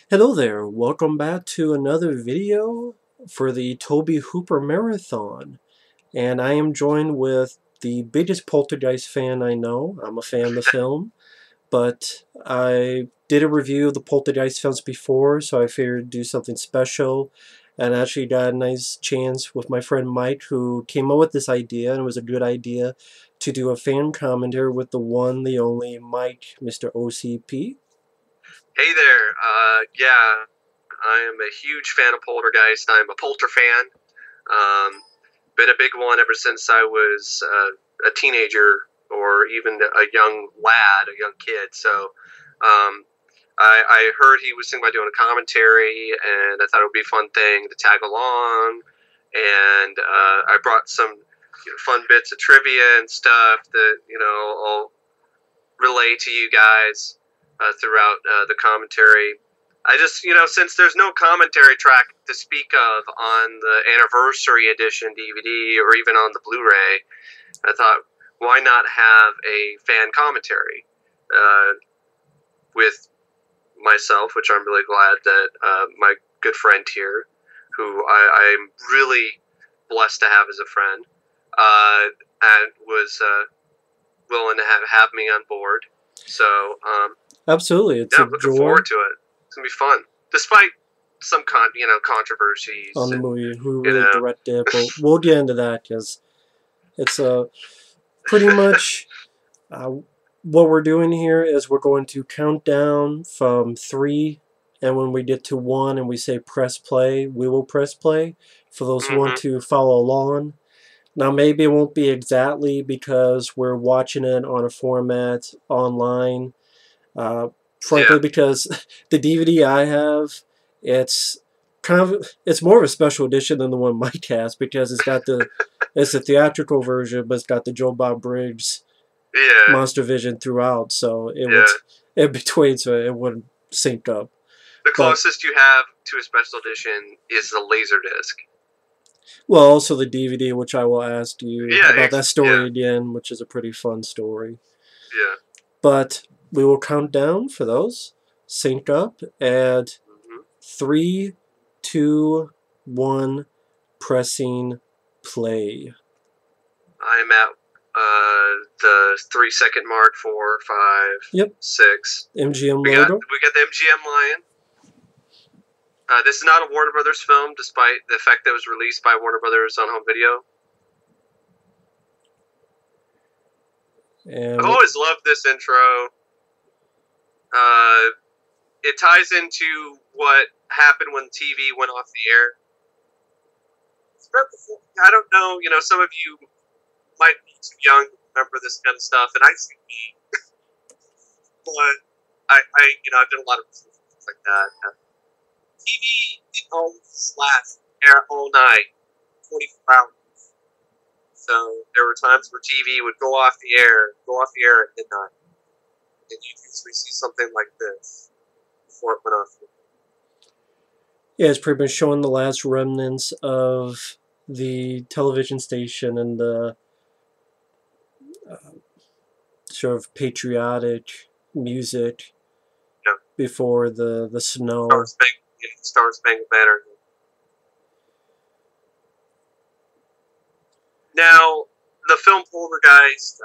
Hello there, welcome back to another video for the Tobe Hooper Marathon. And I am joined with the biggest Poltergeist fan I know. I'm a fan of the film, but I did a review of the Poltergeist films before, so I figured do something special. And I actually got a nice chance with my friend Mike, who came up with this idea, and it was a good idea, to do a fan commentary with the one, the only Mike, Mr. OCP. Hey there. Yeah, I am a huge fan of Poltergeist. I'm a Polter fan. Been a big one ever since I was a teenager or even a young lad, a young kid. So I heard he was thinking about doing a commentary, and I thought it would be a fun thing to tag along. And I brought some fun bits of trivia and stuff that I'll relay to you guys throughout the commentary. I just, since there's no commentary track to speak of on the anniversary edition DVD or even on the Blu-ray, I thought, why not have a fan commentary with myself, which I'm really glad that my good friend here, who I'm really blessed to have as a friend, and was willing to have me on board. So, Absolutely, it's yeah, a I'm looking joy. forward to it. It's gonna be fun, despite some controversies On the and, movie, who really directed it, but we'll get into that because it's pretty much what we're doing here is we're going to count down from 3, and when we get to 1 and we say press play, we will press play for those who want to follow along. Now maybe it won't be exactly because we're watching it on a format online. Frankly, because the DVD I have, it's more of a special edition than the one Mike has, because it's got it's a theatrical version, but it's got the Joe Bob Briggs Monster Vision throughout, so it would in between, so it wouldn't sync up. The closest you have to a special edition is the Laserdisc. Well, also the DVD, which I will ask you about that story again, which is a pretty fun story. Yeah. But we will count down for those. Sync up and 3, 2, 1, pressing play. I'm at the 3-second mark. 4, 5, 6. MGM we logo. We got the MGM lion. This is not a Warner Brothers film, despite the fact that it was released by Warner Brothers on home video. And I've always loved this intro. It ties into what happened when TV went off the air. I don't know, some of you might be too young to remember this kind of stuff, and I see me. But I've done a lot of things like that. TV didn't always last all night, 24 hours. So there were times where TV would go off the air at midnight. And you'd usually see something like this before it went off. Yeah, it's pretty much showing the last remnants of the television station and the sort of patriotic music before the snow. Star Spangled Banner. Now, the film Poltergeist,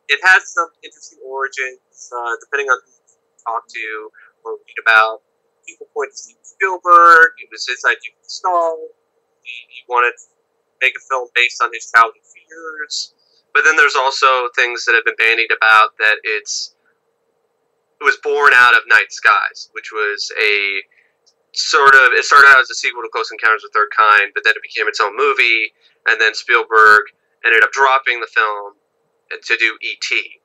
it has some interesting origins, depending on who you talk to or read about. People point to Steven Spielberg. It was his idea for the star. He wanted to make a film based on his childhood fears. But then there's also things that have been bandied about that it was born out of Night Skies, which was it started out as a sequel to Close Encounters of the Third Kind, but then it became its own movie, and then Spielberg ended up dropping the film to do E.T.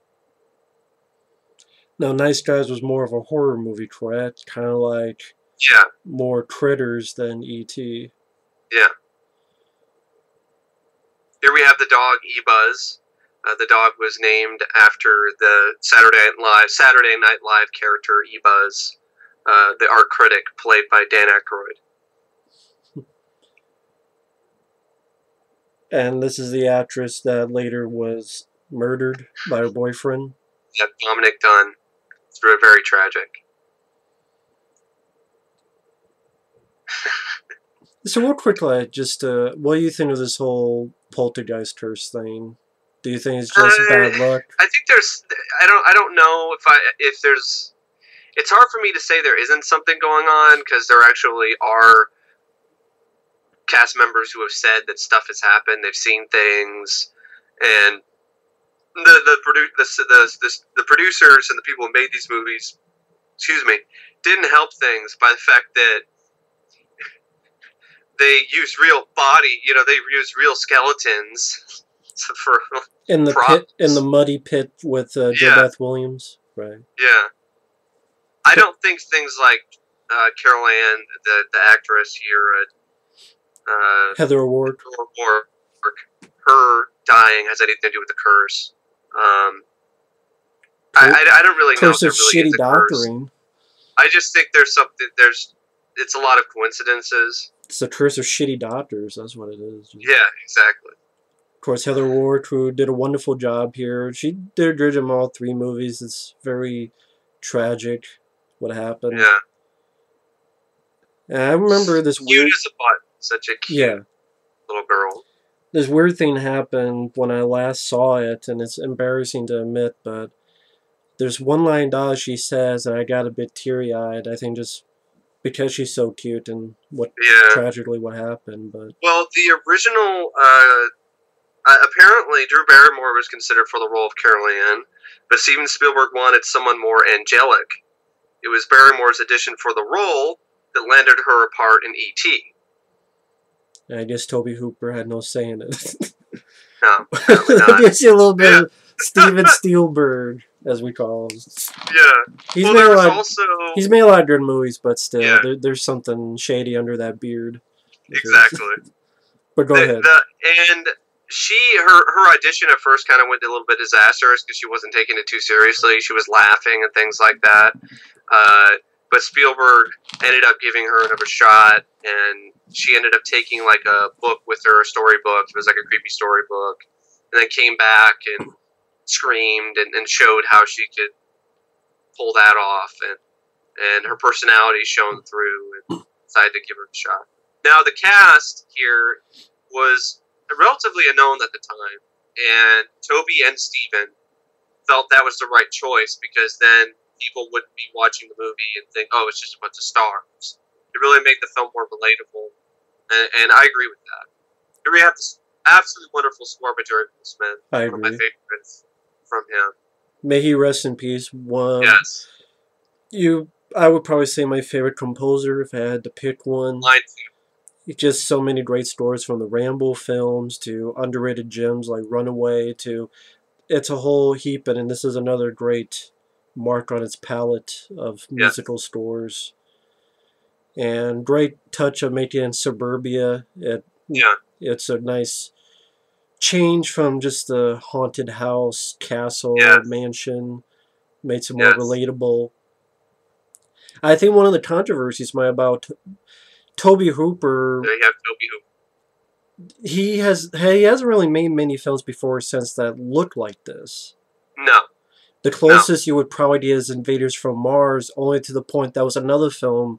Now, Night Skies was more of a horror movie, correct? Kind of like more critters than E.T. Yeah. Here we have the dog E-Buzz. The dog was named after the Saturday Night Live character E-Buzz, the art critic played by Dan Aykroyd. And this is the actress that later was murdered by her boyfriend. Yeah, Dominic Dunn. It's very tragic. So real quickly, just what do you think of this whole poltergeist curse thing? Do you think it's just bad luck? I think there's. I don't know if there's. It's hard for me to say there isn't something going on because there actually are cast members who have said that stuff has happened. They've seen things, and the producers and the people who made these movies, excuse me, didn't help things by the fact that they used real body. They used real skeletons for In the props. pit, in the muddy pit with Yeah. Beth Williams, right? Yeah. I don't think things like Carol Ann, the actress here, Heather O'Rourke. or her dying has anything to do with the curse. I don't really know. Curse of shitty doctoring. I just think there's something. It's a lot of coincidences. It's a curse of shitty doctors. That's what it is. Yeah, exactly. Of course, Heather O'Rourke, who did a wonderful job here. She did good in all 3 movies. It's very tragic what happened. Yeah. And I remember this weird. Cute as a button. Such a cute little girl. This weird thing happened when I last saw it, and it's embarrassing to admit, but there's one line she says, and I got a bit teary-eyed. I think just because she's so cute and tragically what happened. But well, the original, apparently Drew Barrymore was considered for the role of Carol Ann, but Steven Spielberg wanted someone more angelic. It was Barrymore's audition for the role that landed her a part in E.T. I guess Tobe Hooper had no say in it. No, apparently not. It gives you a little bit of Steven Spielberg, as we call him. Yeah. He's made a lot of good movies, but still, there's something shady under that beard. Exactly. But go ahead. And her audition at first kind of went a little bit disastrous because she wasn't taking it too seriously. She was laughing and things like that. But Spielberg ended up giving her another shot, and she ended up taking like a book with her, a storybook. It was like a creepy storybook, and then came back and screamed and showed how she could pull that off, and her personality shone through, and decided to give her a shot. Now the cast here was relatively unknown at the time, and Toby and Steven felt that was the right choice because then people wouldn't be watching the movie and think, oh, it's just a bunch of stars. It really made the film more relatable, and I agree with that. Here we have this absolutely wonderful score by Jerry Goldsmith. I agree. One of my favorites from him. May he rest in peace. Yes. I would probably say my favorite composer if I had to pick one. Mine too. Just so many great scores from the Rambo films to underrated gems like Runaway to it's a whole heap, and this is another great mark on its palette of musical scores. And great touch of making Suburbia. It's a nice change from just the haunted house, castle, mansion. Made some more relatable. I think one of the controversies about Tobe Hooper. Yeah, you have Tobe Hooper. He hasn't really made many films before since that looked like this. No. The closest you would probably get is Invaders from Mars, only to the point that was another film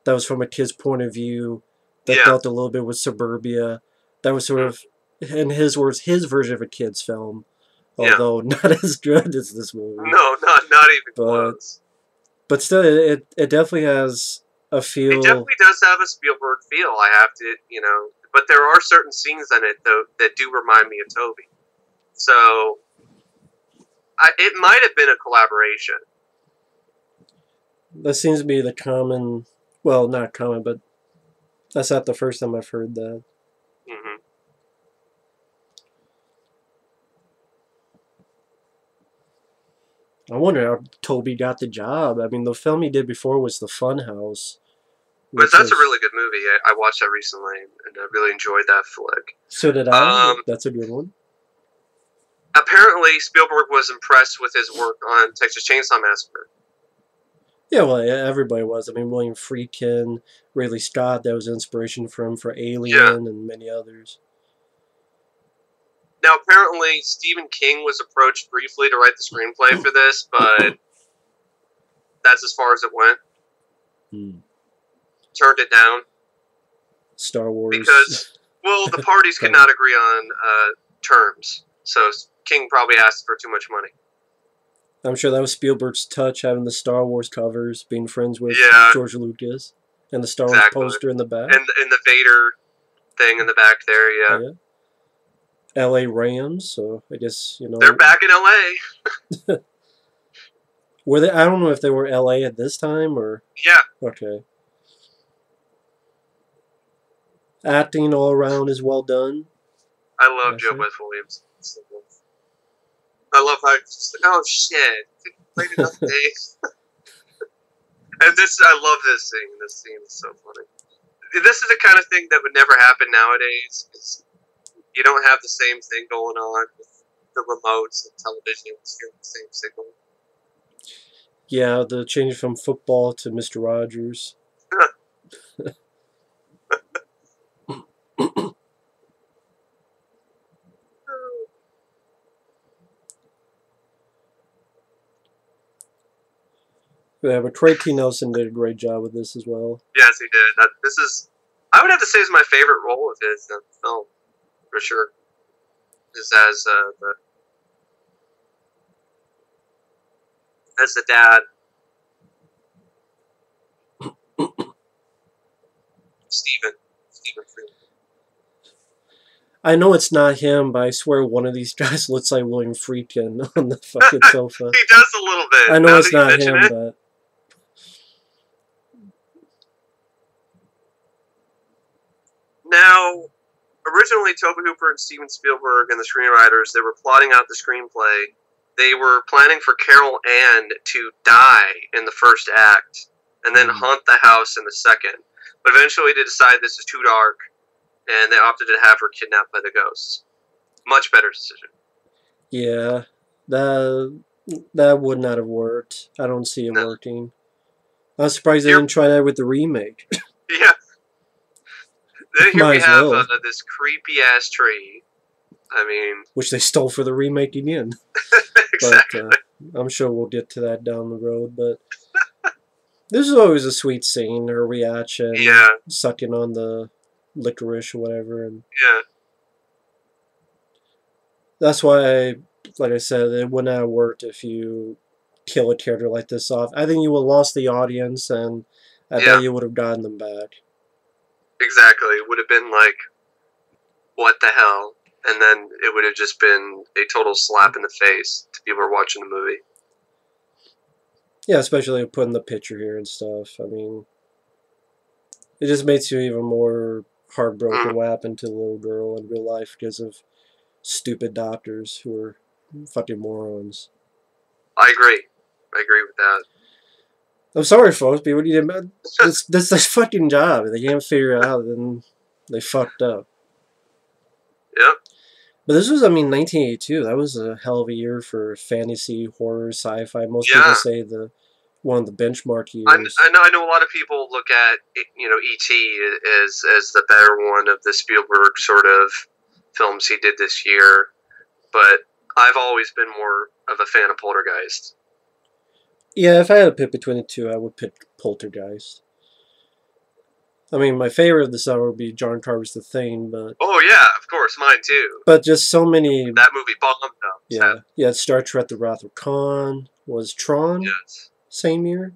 that was from a kid's point of view that dealt a little bit with suburbia. That was sort of, in his words, his version of a kid's film, although not as good as this movie. No, not even close. But still, it definitely has a feel. It definitely does have a Spielberg feel. I have to, but there are certain scenes in it though that do remind me of Tobe. So. It might have been a collaboration. That seems to be the common, well, not common, but that's not the first time I've heard that. Mm-hmm. I wonder how Tobe got the job. I mean, the film he did before was The Funhouse. But that's a really good movie. I watched that recently, and I really enjoyed that flick. So did I. That's a good one. Apparently, Spielberg was impressed with his work on Texas Chain Saw Massacre. Yeah, well, everybody was. I mean, William Friedkin, Ridley Scott, that was inspiration for him for Alien and many others. Now, apparently, Stephen King was approached briefly to write the screenplay for this, but that's as far as it went. Turned it down. Star Wars. Because, well, the parties could not agree on terms. So King probably asked for too much money. I'm sure that was Spielberg's touch, having the Star Wars covers, being friends with George Lucas, and the Star Wars poster in the back. And the Vader thing in the back there, yeah. Oh, yeah. L.A. Rams, so I guess, you know... They're back in L.A. Were they? I don't know if they were L.A. at this time, or... Yeah. Okay. Acting all around is well done. I love Joe West Williams. I love how oh shit, played enough days. And I love this scene. This scene is so funny. This is the kind of thing that would never happen nowadays. Because you don't have the same thing going on with the remotes and television. It's the same signal. Yeah, the change from football to Mr. Rogers. Yeah, but Craig T. Nelson did a great job with this as well. Yes, he did. I would have to say, is my favorite role of his in the film, for sure. Is as the dad. Stephen Freeman. I know it's not him, but I swear one of these guys looks like William Friedkin on the fucking sofa. He does a little bit. I know it's not him, but... Now, originally Tobe Hooper and Steven Spielberg and the screenwriters, they were plotting out the screenplay. They were planning for Carol Ann to die in the first act and then haunt the house in the second. But eventually they decided this is too dark, and they opted to have her kidnapped by the ghosts. Much better decision. Yeah, that would not have worked. I don't see it working. I'm surprised they didn't try that with the remake. Yeah. Then here we have this creepy-ass tree. I mean... Which they stole for the remake again. Exactly. But I'm sure we'll get to that down the road, but... This is always a sweet scene, her reaction. Yeah. Sucking on the licorice or whatever. And yeah. That's why, like I said, it would not have worked if you kill a character like this off. I think you would have lost the audience, and I bet you would have gotten them back. Exactly. It would have been like, what the hell? And then it would have just been a total slap in the face to people who are watching the movie. Yeah, especially putting the picture here and stuff. I mean, it just makes you even more heartbroken what happened to the little girl in real life because of stupid doctors who are fucking morons. I agree. I agree with that. I'm sorry, folks, but what do you this their fucking job. They can't figure it out, and they fucked up. Yep. But this was, I mean, 1982. That was a hell of a year for fantasy, horror, sci-fi. Most people say one of the benchmark years. I know a lot of people look at, E.T. as the better one of the Spielberg sort of films he did this year. But I've always been more of a fan of Poltergeist. Yeah, if I had to pick between the two, I would pick Poltergeist. I mean, my favorite of the summer would be John Carpenter's The Thing, but... Oh, yeah, of course, mine too. But just so many... That movie bombed up. Yeah, yeah, Star Trek The Wrath of Khan. Was Tron same year?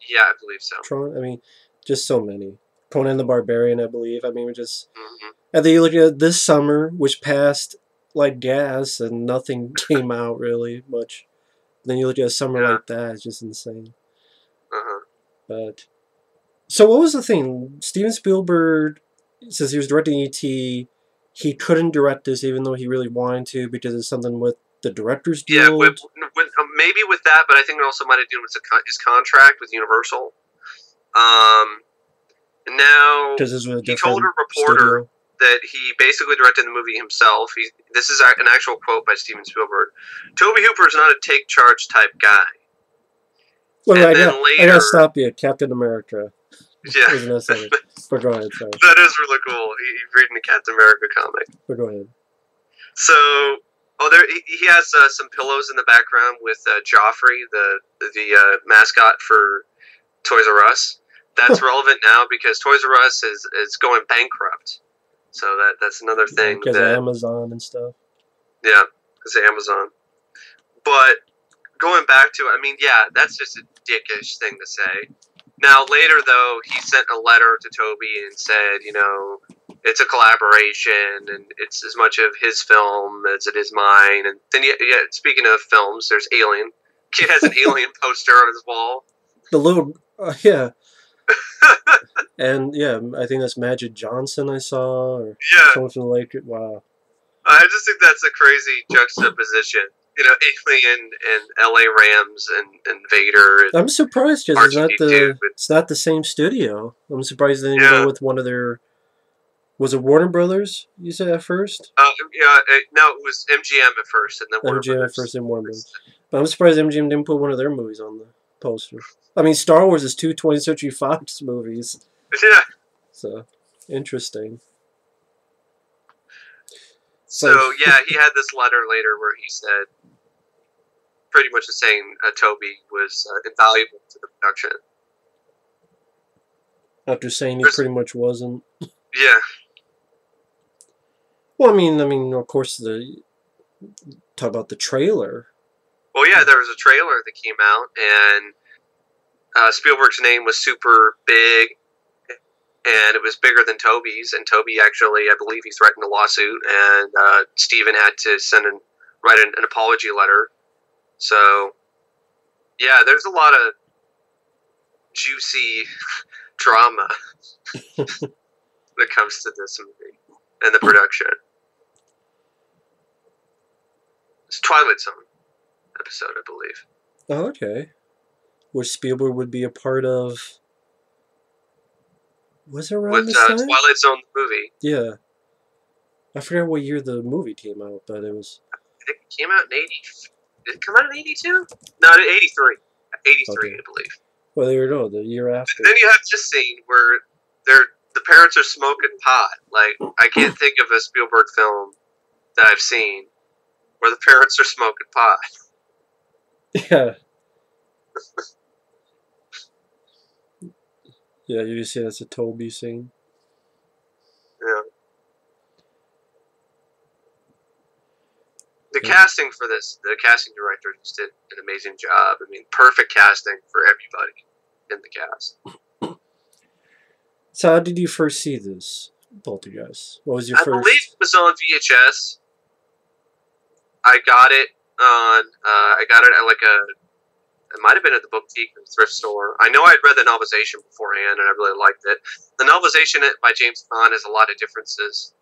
Yeah, I believe so. Tron, I mean, just so many. Conan the Barbarian, I believe. I mean, we just... And then you look at this summer, which passed like gas, and nothing came out really much. Then you look at a summer like that, it's just insane. But... So what was the thing? Steven Spielberg, since he was directing E.T., he couldn't direct this even though he really wanted to because it's something with the director's deal? Yeah, maybe with that, but I think it also might have to do with his contract with Universal. Now, he told a reporter that he basically directed the movie himself. This is an actual quote by Steven Spielberg. Tobe Hooper is not a take-charge type guy. Well, I gotta stop you, Captain America. Yeah. But go ahead, sorry. That is really cool. He's reading a Captain America comic. But go ahead. So, he has some pillows in the background with Joffrey, the mascot for Toys R Us. that's relevant now because Toys R Us is going bankrupt. So that's another thing. Because of Amazon and stuff. Yeah, because of Amazon. But going back to, I mean, yeah, that's just a dickish thing to say. Now, later, though, he sent a letter to Tobe and said, you know, it's a collaboration, and it's as much of his film as it is mine. And then, yeah, speaking of films, there's Alien. Kid has an Alien poster on his wall. The little, yeah. And, yeah, I think that's Magic Johnson I saw, or something like it. Wow. I just think that's a crazy juxtaposition. You know, Alien and L.A. Rams and Vader. And I'm surprised because it's not the same studio. I'm surprised they didn't go with one of their. Was it Warner Brothers? You said at first? No, it was MGM at first, and then Warner MGM Brothers. at first, and Warner Brothers. But I'm surprised MGM didn't put one of their movies on the poster. I mean, Star Wars is 2 20th Century Fox movies. Yeah. So interesting. So yeah, he had this letter later where he said, pretty much saying Tobe was invaluable to the production. After saying he pretty much wasn't. Yeah. Well, I mean, of course, talk about the trailer. Well, yeah, there was a trailer that came out, and Spielberg's name was super big, and it was bigger than Tobe's. And Tobe actually, I believe, he threatened a lawsuit, and Steven had to write an apology letter. So, yeah, there's a lot of juicy drama that comes to this movie and the production. It's Twilight Zone episode, I believe. Oh, okay. Where Spielberg would be a part of. Was it around this time? Twilight Zone the movie. Yeah. I forgot what year the movie came out, but it was. I think it came out in 80. Did it come out in 82? No, 83. 83, okay. I believe. Well, there you go, the year after. And then you have this scene where the parents are smoking pot. Like, I can't think of a Spielberg film that I've seen where the parents are smoking pot. Yeah. Yeah, you just say that's a Tobe scene. Yeah. The casting for this, the casting director just did an amazing job. I mean, perfect casting for everybody in the cast. So how did you first see this Poltergeist? What was your first? I believe it was on VHS. I got it at like it might have been at the boutique or thrift store. I know I'd read the novelization beforehand, and I really liked it. The novelization by James Caan has a lot of differences.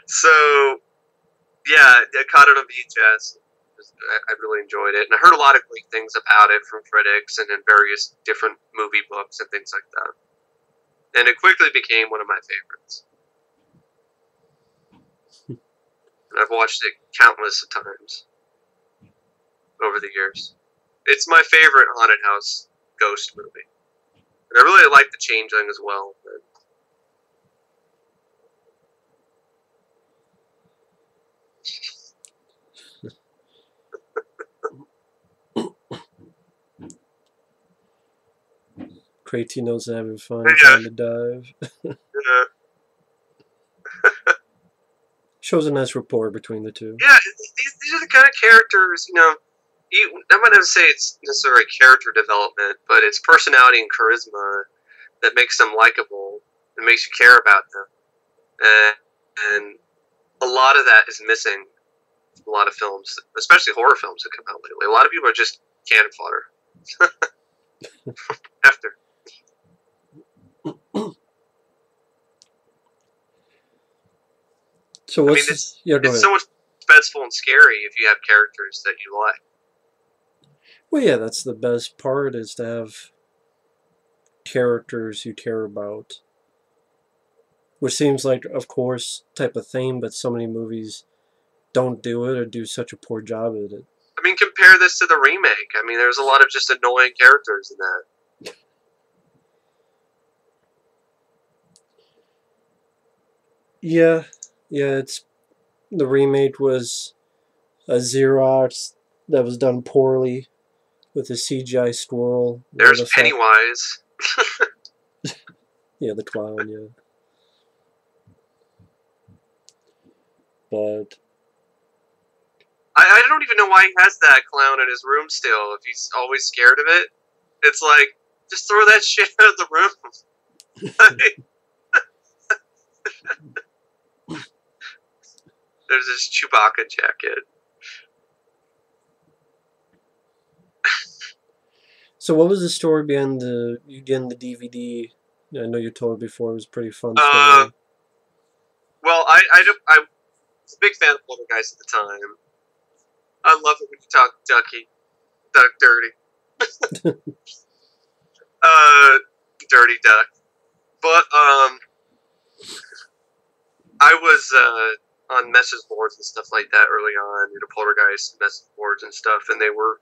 So, yeah, I caught it on VHS. I really enjoyed it, and I heard a lot of great things about it from critics and in various different movie books and things like that. And it quickly became one of my favorites. And I've watched it countless of times over the years. It's my favorite haunted house ghost movie. And I really like The Changeling as well. But Cratino's having fun trying to dive. Yeah. Shows a nice rapport between the two. Yeah, these are the kind of characters, you know, I'm not going to say it's necessarily character development, but it's personality and charisma that makes them likable and makes you care about them. And a lot of that is missing from a lot of films, especially horror films that come out lately. A lot of people are just cannon fodder. After. So what's it's so much suspenseful and scary if you have characters that you like. Well, yeah, that's the best part, is to have characters you care about. Which seems like, of course, type of thing, but so many movies don't do it or do such a poor job at it. I mean, compare this to the remake. I mean, there's a lot of just annoying characters in that. Yeah, it's the remake was a Xerox that was done poorly with a CGI squirrel. There's Pennywise. Yeah, the clown, yeah. But I don't even know why he has that clown in his room still, if he's always scared of it. It's like, just throw that shit out of the room. There's this Chewbacca jacket. so what was the story behind the DVD? I know you told me before, it was a pretty fun story. Well, I was a big fan of Poltergeist at the time. I love it when you talk Duck dirty. Dirty Duck. But, I was, on message boards and stuff like that early on, Poltergeist message boards and stuff, and they were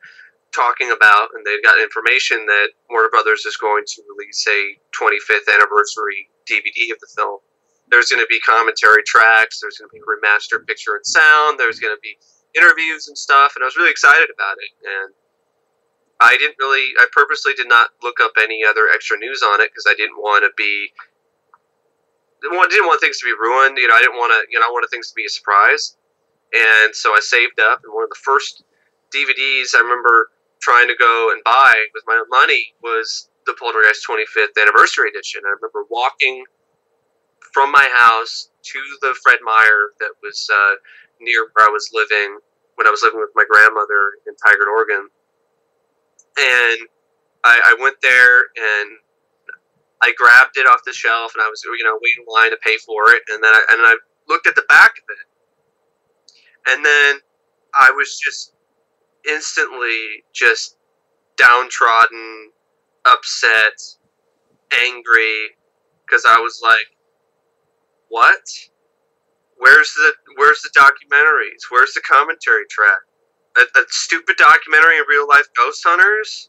talking about, and they got information that Warner Brothers is going to release a 25th anniversary DVD of the film. There's going to be commentary tracks, there's going to be remastered picture and sound, there's going to be interviews and stuff, and I was really excited about it. And I purposely did not look up any other extra news on it because I didn't want things to be ruined. I didn't want to, I wanted things to be a surprise. And so I saved up, and one of the first DVDs I remember trying to go and buy with my own money was the Poltergeist 25th Anniversary Edition. I remember walking from my house to the Fred Meyer that was near where I was living when I was living with my grandmother in Tigard, Oregon. And I went there and I grabbed it off the shelf, and I was waiting in line to pay for it, and then I looked at the back of it, and then I was just instantly just downtrodden, upset, angry, because I was like, what? Where's the documentaries? Where's the commentary track? A stupid documentary of real life ghost hunters?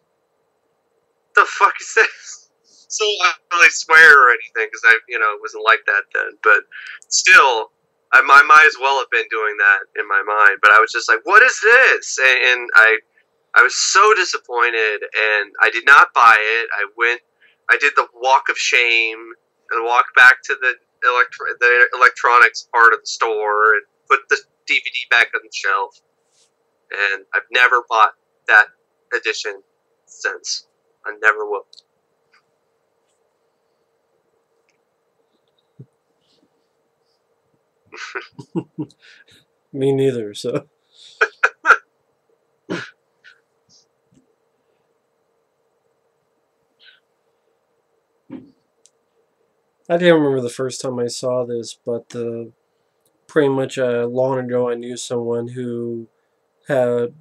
The fuck is this? So I don't really swear or anything because I wasn't like that then, but still, I might as well have been doing that in my mind. But I was just like, what is this? And I was so disappointed, and I did not buy it. I did the walk of shame and walked back to the electronics part of the store and put the DVD back on the shelf. And I've never bought that edition since. I never will. Me neither, so. I can't remember the first time I saw this, but pretty much long ago I knew someone who had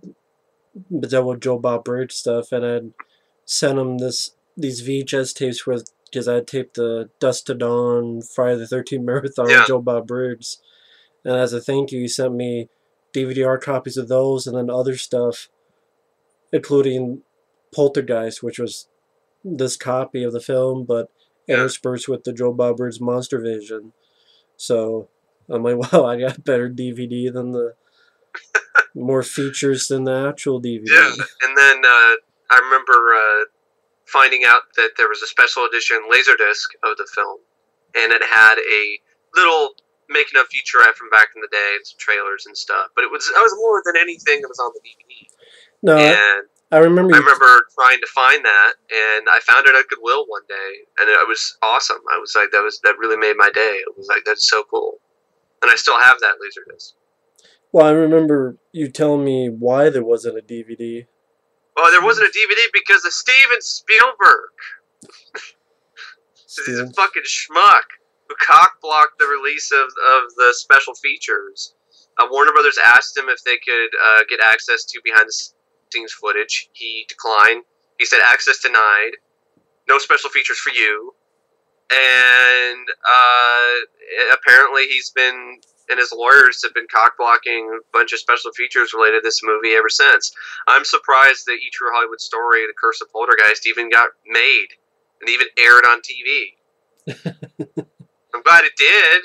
dealt with Joe Bob Bridge stuff, and I'd sent him these VHS tapes because I had taped the Dust to Dawn Friday the 13th Marathon with Joe Bob Bridge. And as a thank you, he sent me DVD-R copies of those and then other stuff, including Poltergeist, which was this copy of the film, but interspersed with the Joe Bob Bridge Monster Vision. So I'm like, wow, I got better DVD than the more features than the actual DVD. Yeah, and then I remember finding out that there was a special edition Laserdisc of the film, and it had a little making of featurette from back in the day, and some trailers and stuff. But it was more than anything that was on the DVD. No, and I remember trying to find that, and I found it at Goodwill one day, and it was awesome. I was like, that really made my day. It was like, that's so cool, and I still have that Laserdisc. Well, I remember you telling me why there wasn't a DVD. Well, there wasn't a DVD because of Steven Spielberg. He's a fucking schmuck who cock-blocked the release of the special features. Warner Brothers asked him if they could get access to behind-the-scenes footage. He declined. He said, access denied. No special features for you. And apparently he's been, and his lawyers have been cock-blocking a bunch of special features related to this movie ever since. I'm surprised that E! True Hollywood Story, The Curse of Poltergeist, even got made and even aired on TV. I'm glad it did,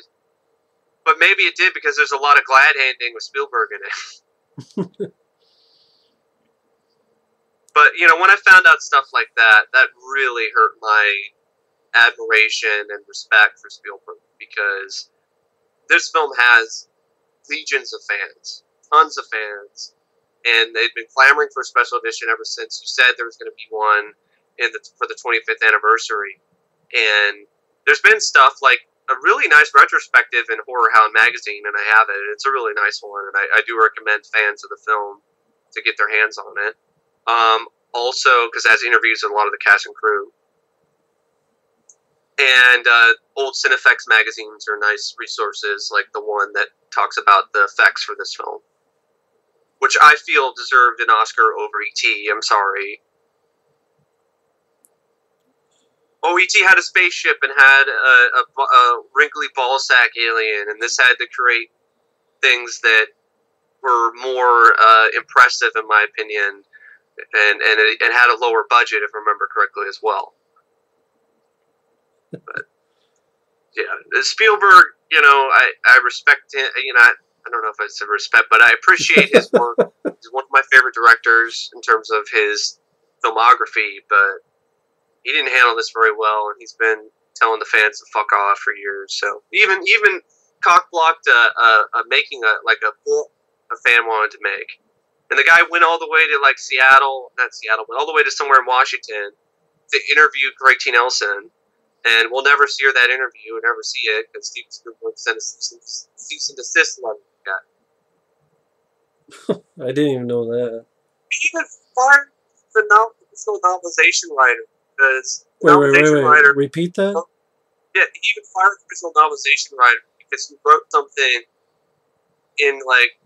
but maybe it did because there's a lot of glad-handing with Spielberg in it. But, you know, when I found out stuff like that, that really hurt my admiration and respect for Spielberg, because this film has legions of fans, tons of fans, and they've been clamoring for a special edition ever since you said there was going to be one for the 25th anniversary. And there's been stuff like a really nice retrospective in Horror Hound magazine, and I have it. It's a really nice one, and I do recommend fans of the film to get their hands on it. Also, because it has interviews with a lot of the cast and crew. And old Cinefex magazines are nice resources, like the one that talks about the effects for this film, which I feel deserved an Oscar over E.T. I'm sorry. Oh, E.T. had a spaceship and had a wrinkly ballsack alien, and this had to create things that were more impressive, in my opinion, and it had a lower budget, if I remember correctly, as well. But yeah, Spielberg, you know, I respect him. You know, I don't know if I said respect, but I appreciate his work. He's one of my favorite directors in terms of his filmography, but he didn't handle this very well, and he's been telling the fans to fuck off for years. So even cock-blocked making a book a fan wanted to make, and the guy went all the way to like not Seattle, but all the way to somewhere in Washington to interview Greg T. Nelson. And we'll never hear that interview, or never see it, because Steven Spielberg sent a cease and desist letter. I didn't even know that. He even fired the original novelization writer, because wait. Repeat that? Yeah, he even fired the original novelization writer because he wrote something in, like,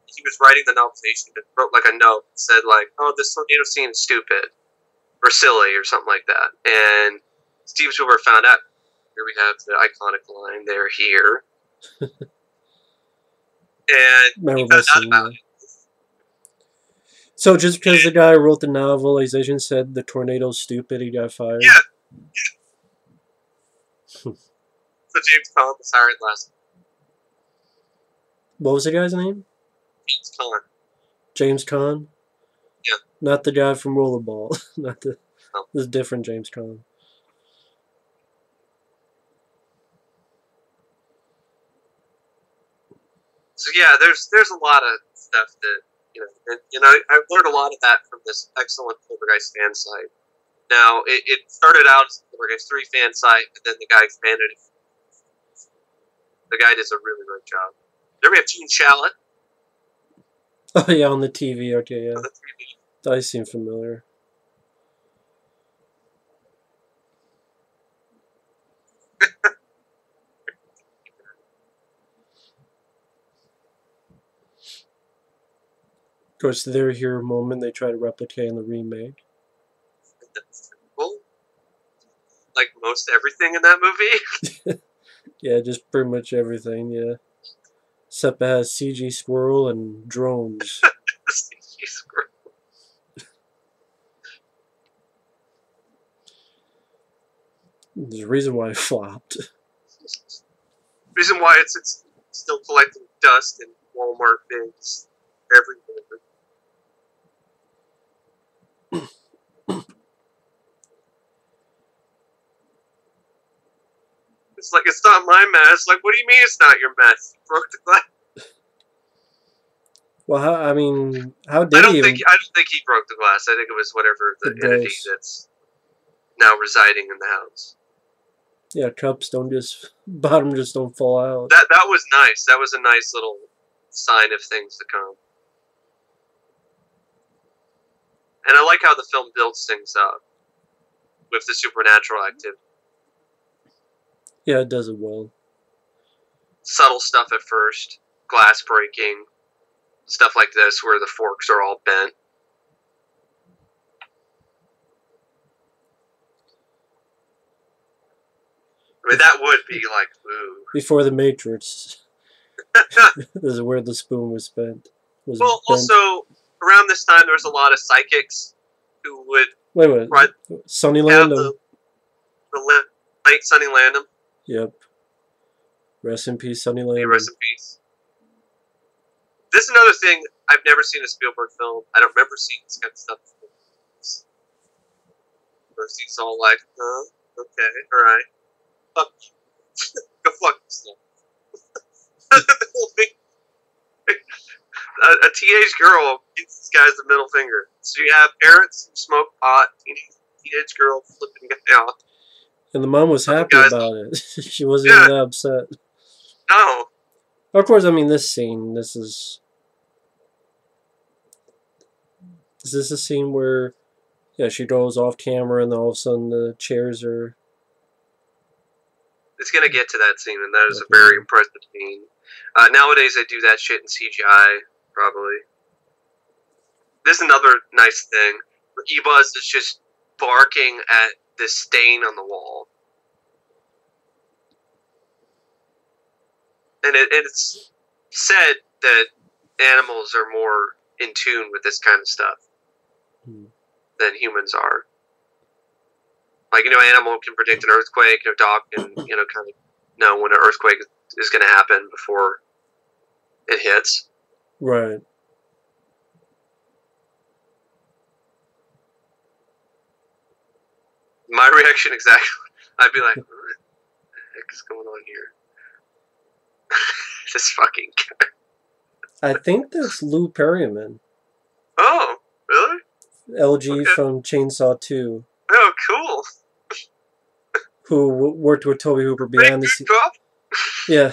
he was writing the novelization and wrote, like, a note that said, like, oh, this tornado scene is stupid, or silly, or something like that. And Steven Spielberg found out. Here we have the iconic line, "They're here." And he found out about it. So just because the guy who wrote the novelization said the tornado's stupid, he got fired? Yeah. So James Caan was hired last. What was the guy's name? James Caan. James Caan? Yeah. Not the guy from Rollerball. Not the. No. This is different James Caan. So yeah, there's a lot of stuff that, you know, and I've learned a lot of that from this excellent Poltergeist fan site. Now, it started out as a Poltergeist 3 fan site, and then the guy expanded it. The guy does a really great job. Then we have Gene Shalit. Oh yeah, on the TV, okay, yeah. On the TV. That seemed familiar. Of course, their hero moment they try to replicate in the remake. Well, like most everything in that movie. Yeah, just pretty much everything, yeah. Except it has CG squirrel and drones. CG squirrel. There's a reason why it flopped. Reason why it's still collecting dust in Walmart bins everywhere. It's like, it's not my mess. Like, what do you mean it's not your mess? You broke the glass. Well, how did I don't think he broke the glass. I think it was whatever the entity that's now residing in the house. Yeah, cups bottom just don't fall out. That was nice. That was a nice little sign of things to come. And I like how the film builds things up with the supernatural activity. Yeah, it does it well. Subtle stuff at first, glass breaking, stuff like this where the forks are all bent. I mean, that would be like, ooh. Before the Matrix. This is where the spoon was bent. Also, around this time, there was a lot of psychics who would... Wait. Sonny Landham. The late Sonny Landham. Yep. Rest in peace, Sonny Landham. Rest in peace. This is another thing I've never seen a Spielberg film. I don't remember seeing this kind of stuff. First he's all like, huh? Okay, alright. Fuck you. Go fuck yourself. The whole thing. A teenage girl gives this guy the middle finger. So you have parents who smoke pot, teenage girl flipping out. And the mom was happy about it. She wasn't even that upset. No. Of course, I mean, this scene, this is... Is this a scene where, yeah, she goes off camera and all of a sudden the chairs are... It's going to get to that scene, and that is a very impressive scene. Nowadays, they do that shit in CGI, probably. This is another nice thing. E-Buzz is just barking at this stain on the wall. And it's said that animals are more in tune with this kind of stuff than humans are. Like, you know, animal can predict an earthquake, a dog can, you know, kind of know when an earthquake is going to happen before it hits. Right. My reaction exactly, I'd be like, what the heck is going on here? This fucking guy. I think that's Lou Perryman. Oh, really? LG from Chainsaw 2. Oh, cool. Who worked with Tobe Hooper behind the scenes. Yeah.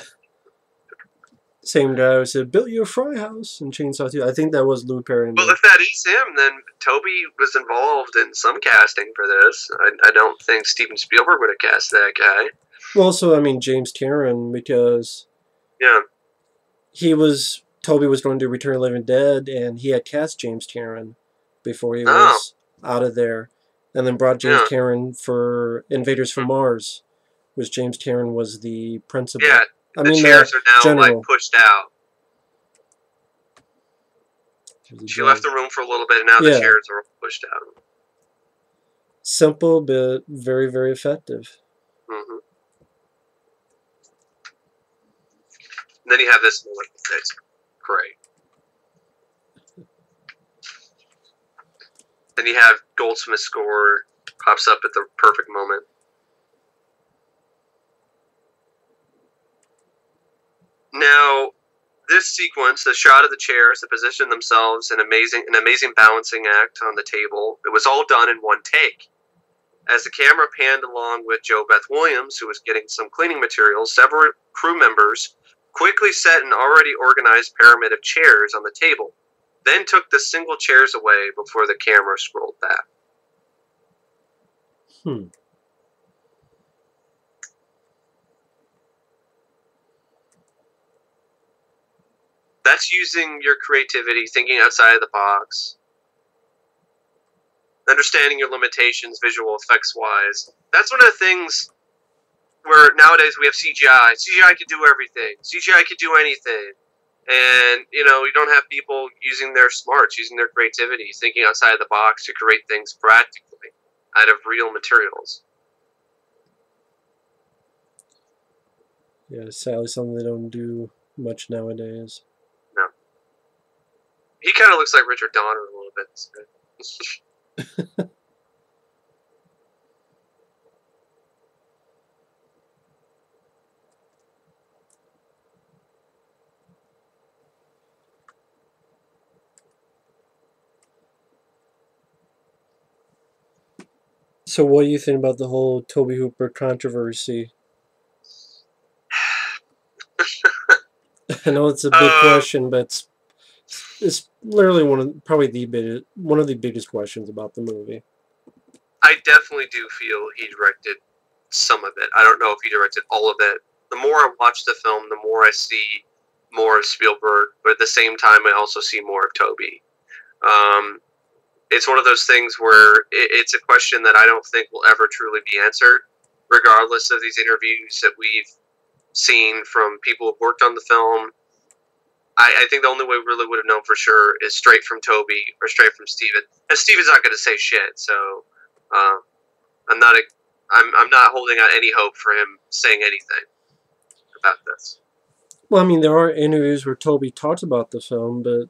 Same guy who said, built you a fry house in Chainsaw 2. I think that was Lou Perryman. Well, if that is him, then Tobe was involved in some casting for this. I don't think Steven Spielberg would have cast that guy. Well, also, I mean, James Cameron, because... Yeah. Tobe was going to do Return of the Living Dead, and he had cast James Cameron before he was out of there. And then brought James Cameron for Invaders from Mars, which James Cameron was the principal. Yeah, the chairs are now general. Like pushed out. She left the room for a little bit, and now the chairs are pushed out. Simple, but very, very effective. Mm-hmm. And then you have this moment that's great. Then you have Goldsmith's score pops up at the perfect moment. Now, this sequence, the shot of the chairs, the position themselves, an amazing balancing act on the table. It was all done in one take. As the camera panned along with Jo Beth Williams, who was getting some cleaning materials, several crew members quickly set an already organized pyramid of chairs on the table, then took the single chairs away before the camera scrolled back. That's using your creativity, thinking outside of the box, understanding your limitations visual effects-wise. That's one of the things where nowadays we have CGI. CGI can do everything. CGI can do anything. And, you know, you don't have people using their smarts, using their creativity, thinking outside of the box to create things practically out of real materials. Yeah, sadly something they don't do much nowadays. No. He kind of looks like Richard Donner a little bit. So what do you think about the whole Tobe Hooper controversy? I know it's a big question, but it's literally one of the biggest questions about the movie. I definitely do feel he directed some of it. I don't know if he directed all of it. The more I watch the film, the more I see more of Spielberg, but at the same time, I also see more of Tobe. It's one of those things where it's a question that I don't think will ever truly be answered, regardless of these interviews that we've seen from people who've worked on the film. I think the only way we really would have known for sure is straight from Tobe or straight from Steven. And Steven's not going to say shit, so I'm not holding out any hope for him saying anything about this. Well, I mean, there are interviews where Tobe talks about the film, but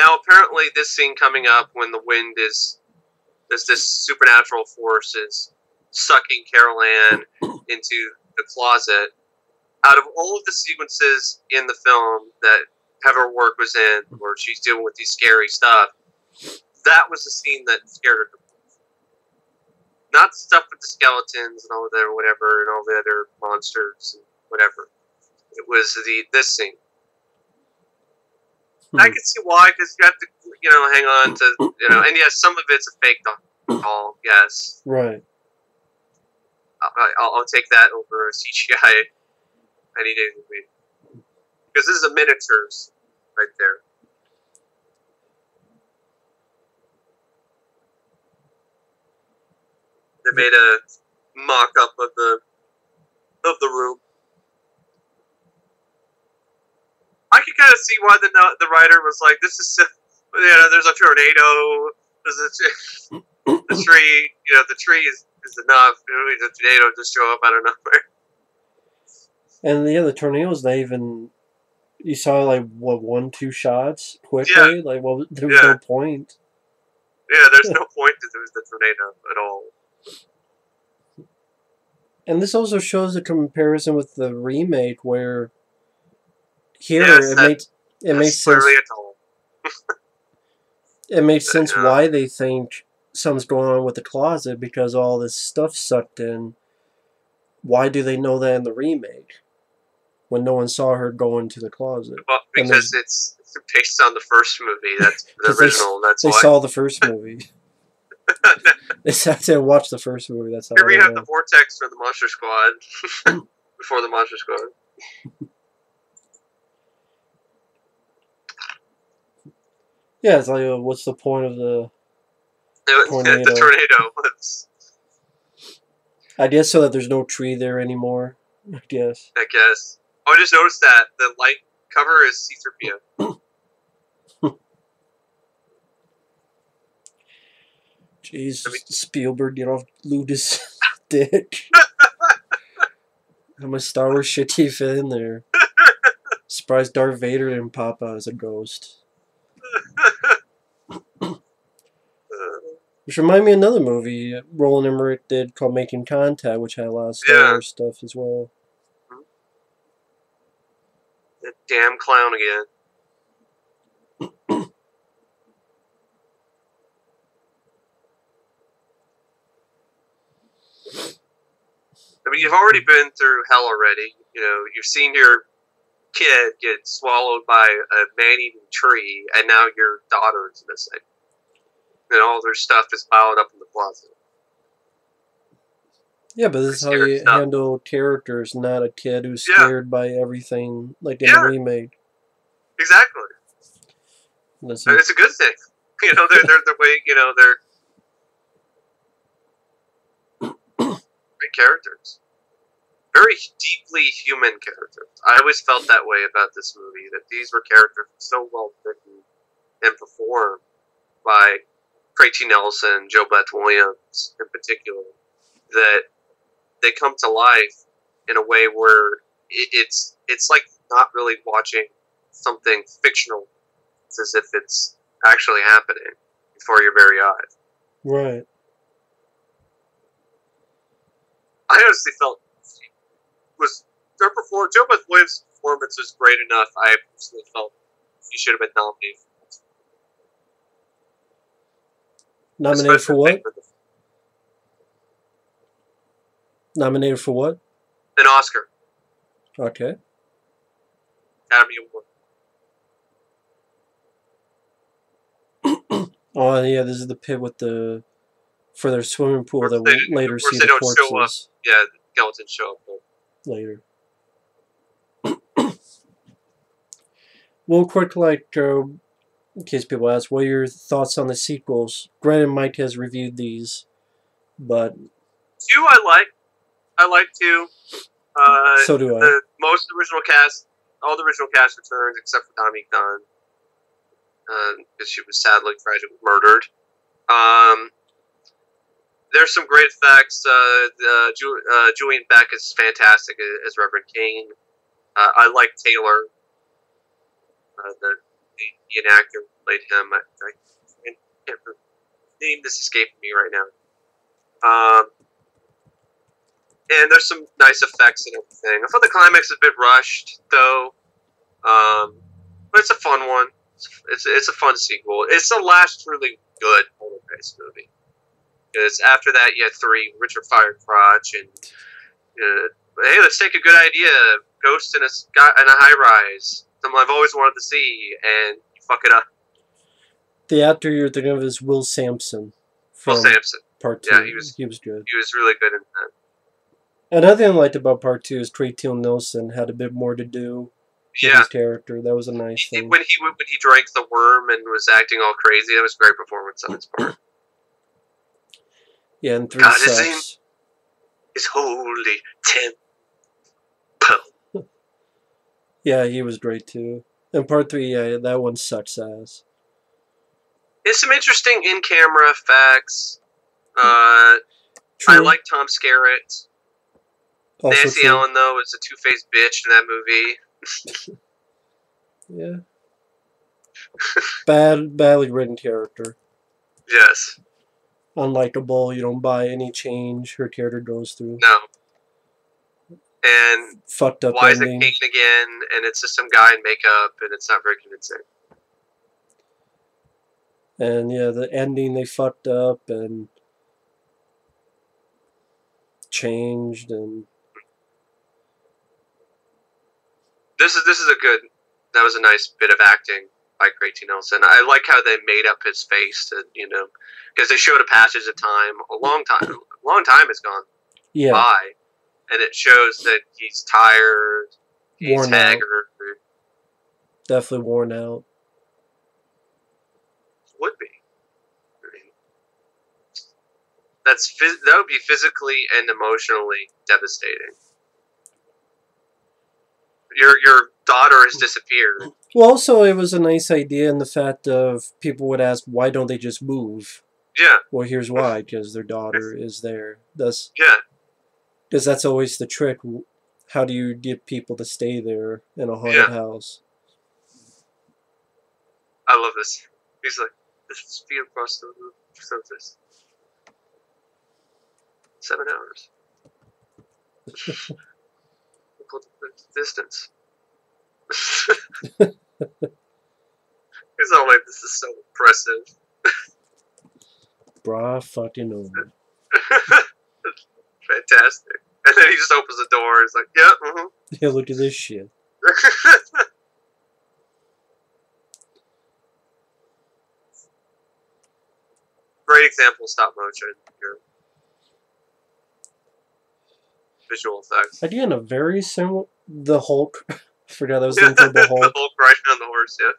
Now, apparently, this scene coming up when the wind is... There's this supernatural force is sucking Carol Ann into the closet. Out of all of the sequences in the film that Heather Work was in, where she's dealing with these scary stuff, that was the scene that scared her. Not the stuff with the skeletons and all of that or whatever, and all the other monsters and whatever. It was this scene. I can see why, because you have to, hang on to, and yes, some of it's a fake doll, yes. Right. I'll take that over a CGI any day of the week. Because this is a miniatures right there. They made a mock-up of the room. I can kind of see why the writer was like, "This is, there's a tornado. The tree, the tree is enough. The tornado just show up out of nowhere." And the tornadoes, they even, you saw like what 1-2 shots quickly. Yeah. Like, well, there was no point. Yeah, there's no point to the tornado at all. And this also shows a comparison with the remake, where here it makes sense. It makes sense why they think something's going on with the closet, because all this stuff sucked in. Why do they know that in the remake when no one saw her go into the closet? Well, because it's based on the first movie. That's the original. That's why they saw the first movie. They sat there and watched the first movie. That's how. Here we have the vortex for the Monster Squad before the Monster Squad. Yeah, it's like, what's the point of the tornado? The tornado. I guess so that there's no tree there anymore. I guess. Oh, I just noticed that the light cover is C-3PO. Jeez, Spielberg, get off Ludus' dick. How much Star Wars shit do you fit in there? Surprised Darth Vader didn't pop out as a ghost. Which remind me of another movie Roland Emmerich did called Making Contact, which had a lot of Star Wars stuff as well. That damn clown again. I mean, you've already been through hell already. You've seen your kid get swallowed by a man-eating tree, and now your daughter is missing. And all their stuff is piled up in the closet. Yeah, but this is how you handle characters, not a kid who's scared by everything, like in the remake. Exactly. It's a good thing. They're the way, they're great characters. Very deeply human characters. I always felt that way about this movie, that these were characters so well written and performed by Craig T. Nelson, Joe Beth Williams in particular, that they come to life in a way where it's like not really watching something fictional. It's as if it's actually happening before your very eyes. Right. I honestly felt Joe Beth Williams' performance was great enough. I personally felt he should have been nominated. Nominated for what? Nominated for what? An Oscar. Okay. Academy Award. Oh yeah, this is the pit with for their swimming pool that we'll later see the corpses. Show up. Yeah, the skeletons show up later. Well, quick, in case people ask, what are your thoughts on the sequels? Granted, Mike has reviewed these, but 2 I like 2. So do I. Most original cast, all the original cast returned except for Tommy Khan, because she was sadly tragically murdered. There's some great effects. Julian Beck is fantastic as Reverend King. I like Taylor, an actor who played him. I can't remember. Name is escaping me right now. And there's some nice effects and everything. I thought the climax was a bit rushed, though. But it's a fun one. It's a fun sequel. It's the last really good Poltergeist movie. Because after that, you had 3, Richard Firecrotch, and hey, let's take a good idea, ghost in a high rise, something I've always wanted to see, and you fuck it up. The actor you're thinking of is Will Sampson. Will Sampson. Part 2. Yeah, he was good. He was really good in that. Another thing I liked about Part 2 is Trey Nielsen had a bit more to do with his character. That was a nice thing. When he drank the worm and was acting all crazy, that was a great performance on his part. Yeah, and 3 God, sucks. His holy temple. Yeah, he was great too. And Part 3, yeah, that one sucks ass. There's some interesting in-camera effects. I like Tom Skerritt. Nancy Ellen, though, is a two-faced bitch in that movie. Yeah. Badly written character. Yes. Unlikable. You don't buy any change her character goes through. No. And fucked up why ending. is it Kane again? And it's just some guy in makeup, and it's not very convincing. And yeah, the ending they fucked up and changed, and this is a good. That was a nice bit of acting by Trey Nelson. I like how they made up his face, to, because they showed a passage of time. A long time has gone by, and it shows that he's tired, he's haggard. Definitely worn out. Would be. I mean, that would be physically and emotionally devastating. Your daughter has disappeared. Well, also it was a nice idea in the fact of people would ask, why don't they just move? Yeah. Well, here's why: because their daughter is there. Because that's always the trick. How do you get people to stay there in a haunted house? I love this. He's like, this is feet across the roof. So this 7 hours. Equal distance. He's all like, this is so impressive. Brah fucking over. Fantastic. And then he just opens the door. He's like, yeah, Yeah, look at this shit. Great example of stop motion. Your visual effects. Again, a very similar. The Hulk. I forgot that was the Hulk. The Hulk riding on the horse, yeah.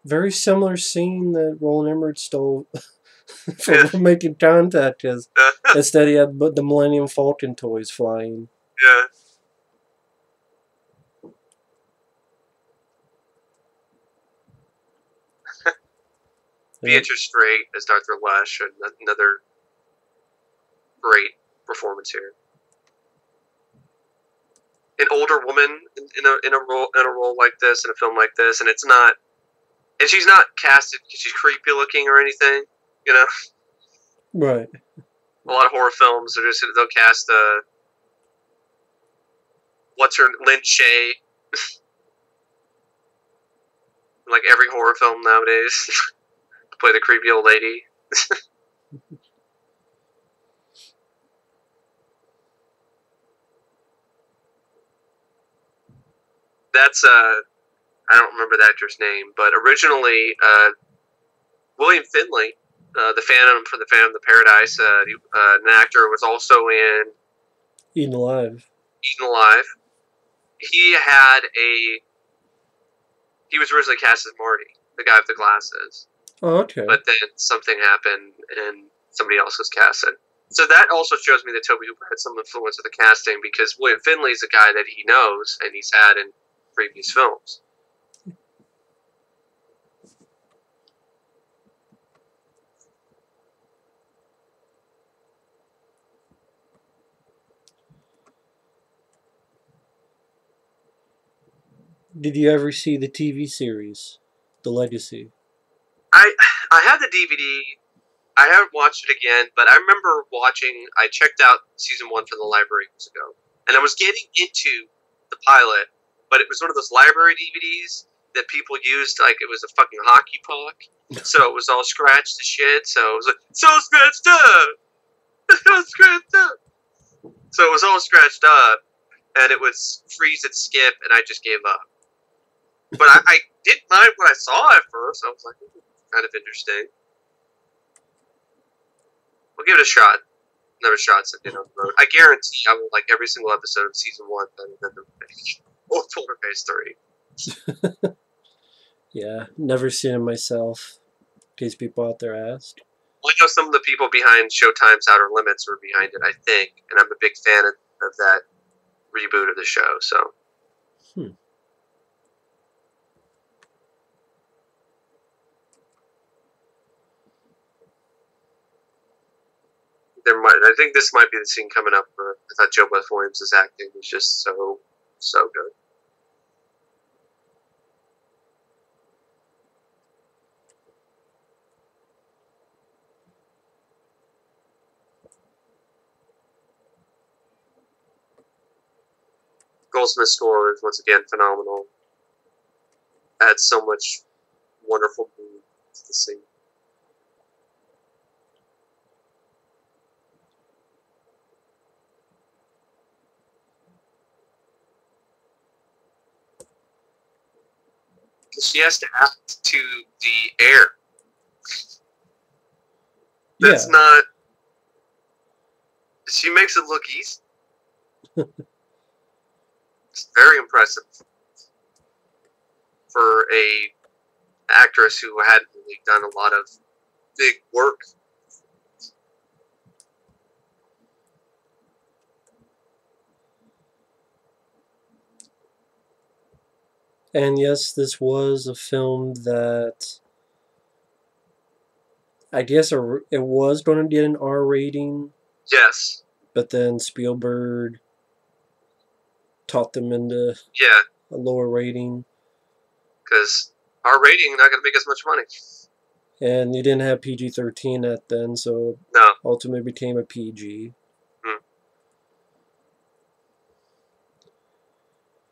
Very similar scene that Roland Emmerich stole from Making Contact, because instead he had the Millennium Falcon toys flying. Yeah. Beatrice Straight as Dr. Lesh, and another great performance here. An older woman in a role like this, in a film like this, and it's not, and she's not casted because she's creepy looking or anything, Right. A lot of horror films are just, they'll cast Lynn Shay, like every horror film nowadays. Play the creepy old lady. That's I don't remember the actor's name, but originally William Finley, the Phantom from the Phantom of the Paradise, an actor, was also in Eaten Alive. He was originally cast as Marty, the guy with the glasses. Oh, okay. But then something happened, and somebody else was casted. So that also shows me that Tobe Hooper had some influence with the casting, because William Finley is a guy that he knows, and he's had in previous films. Did you ever see the TV series? The Legacy. I have the DVD. I haven't watched it again, but I remember watching. I checked out season 1 from the library years ago, and I was getting into the pilot, but it was one of those library DVDs that people used like it was a fucking hockey puck. So it was all scratched to shit. So it was like, so scratched up, so scratched up. So it was all scratched up, and it would freeze and skip, and I just gave up. But I didn't mind what I saw at first. I was like, kind of interesting. We'll give it a shot. Another shot someday on the road. I guarantee I will like every single episode of season 1 better than the old Poltergeist 3. Yeah, never seen it myself. In case people out there ask. Well, I know some of the people behind Showtime's Outer Limits were behind it, I think, and I'm a big fan of that reboot of the show. So. I think this might be the scene coming up where I thought Joe Beth Williams' acting was just so good. Goldsmith's score is once again phenomenal. Adds so much wonderful mood to the scene. She has to act to the air. That's not... She makes it look easy. It's very impressive for a actress who hadn't really done a lot of big work. And yes, this was a film that I guess it was going to get an R rating. Yes. But then Spielberg taught them into a lower rating. Because R rating not going to make as much money. And you didn't have PG-13 at then, so ultimately became a PG.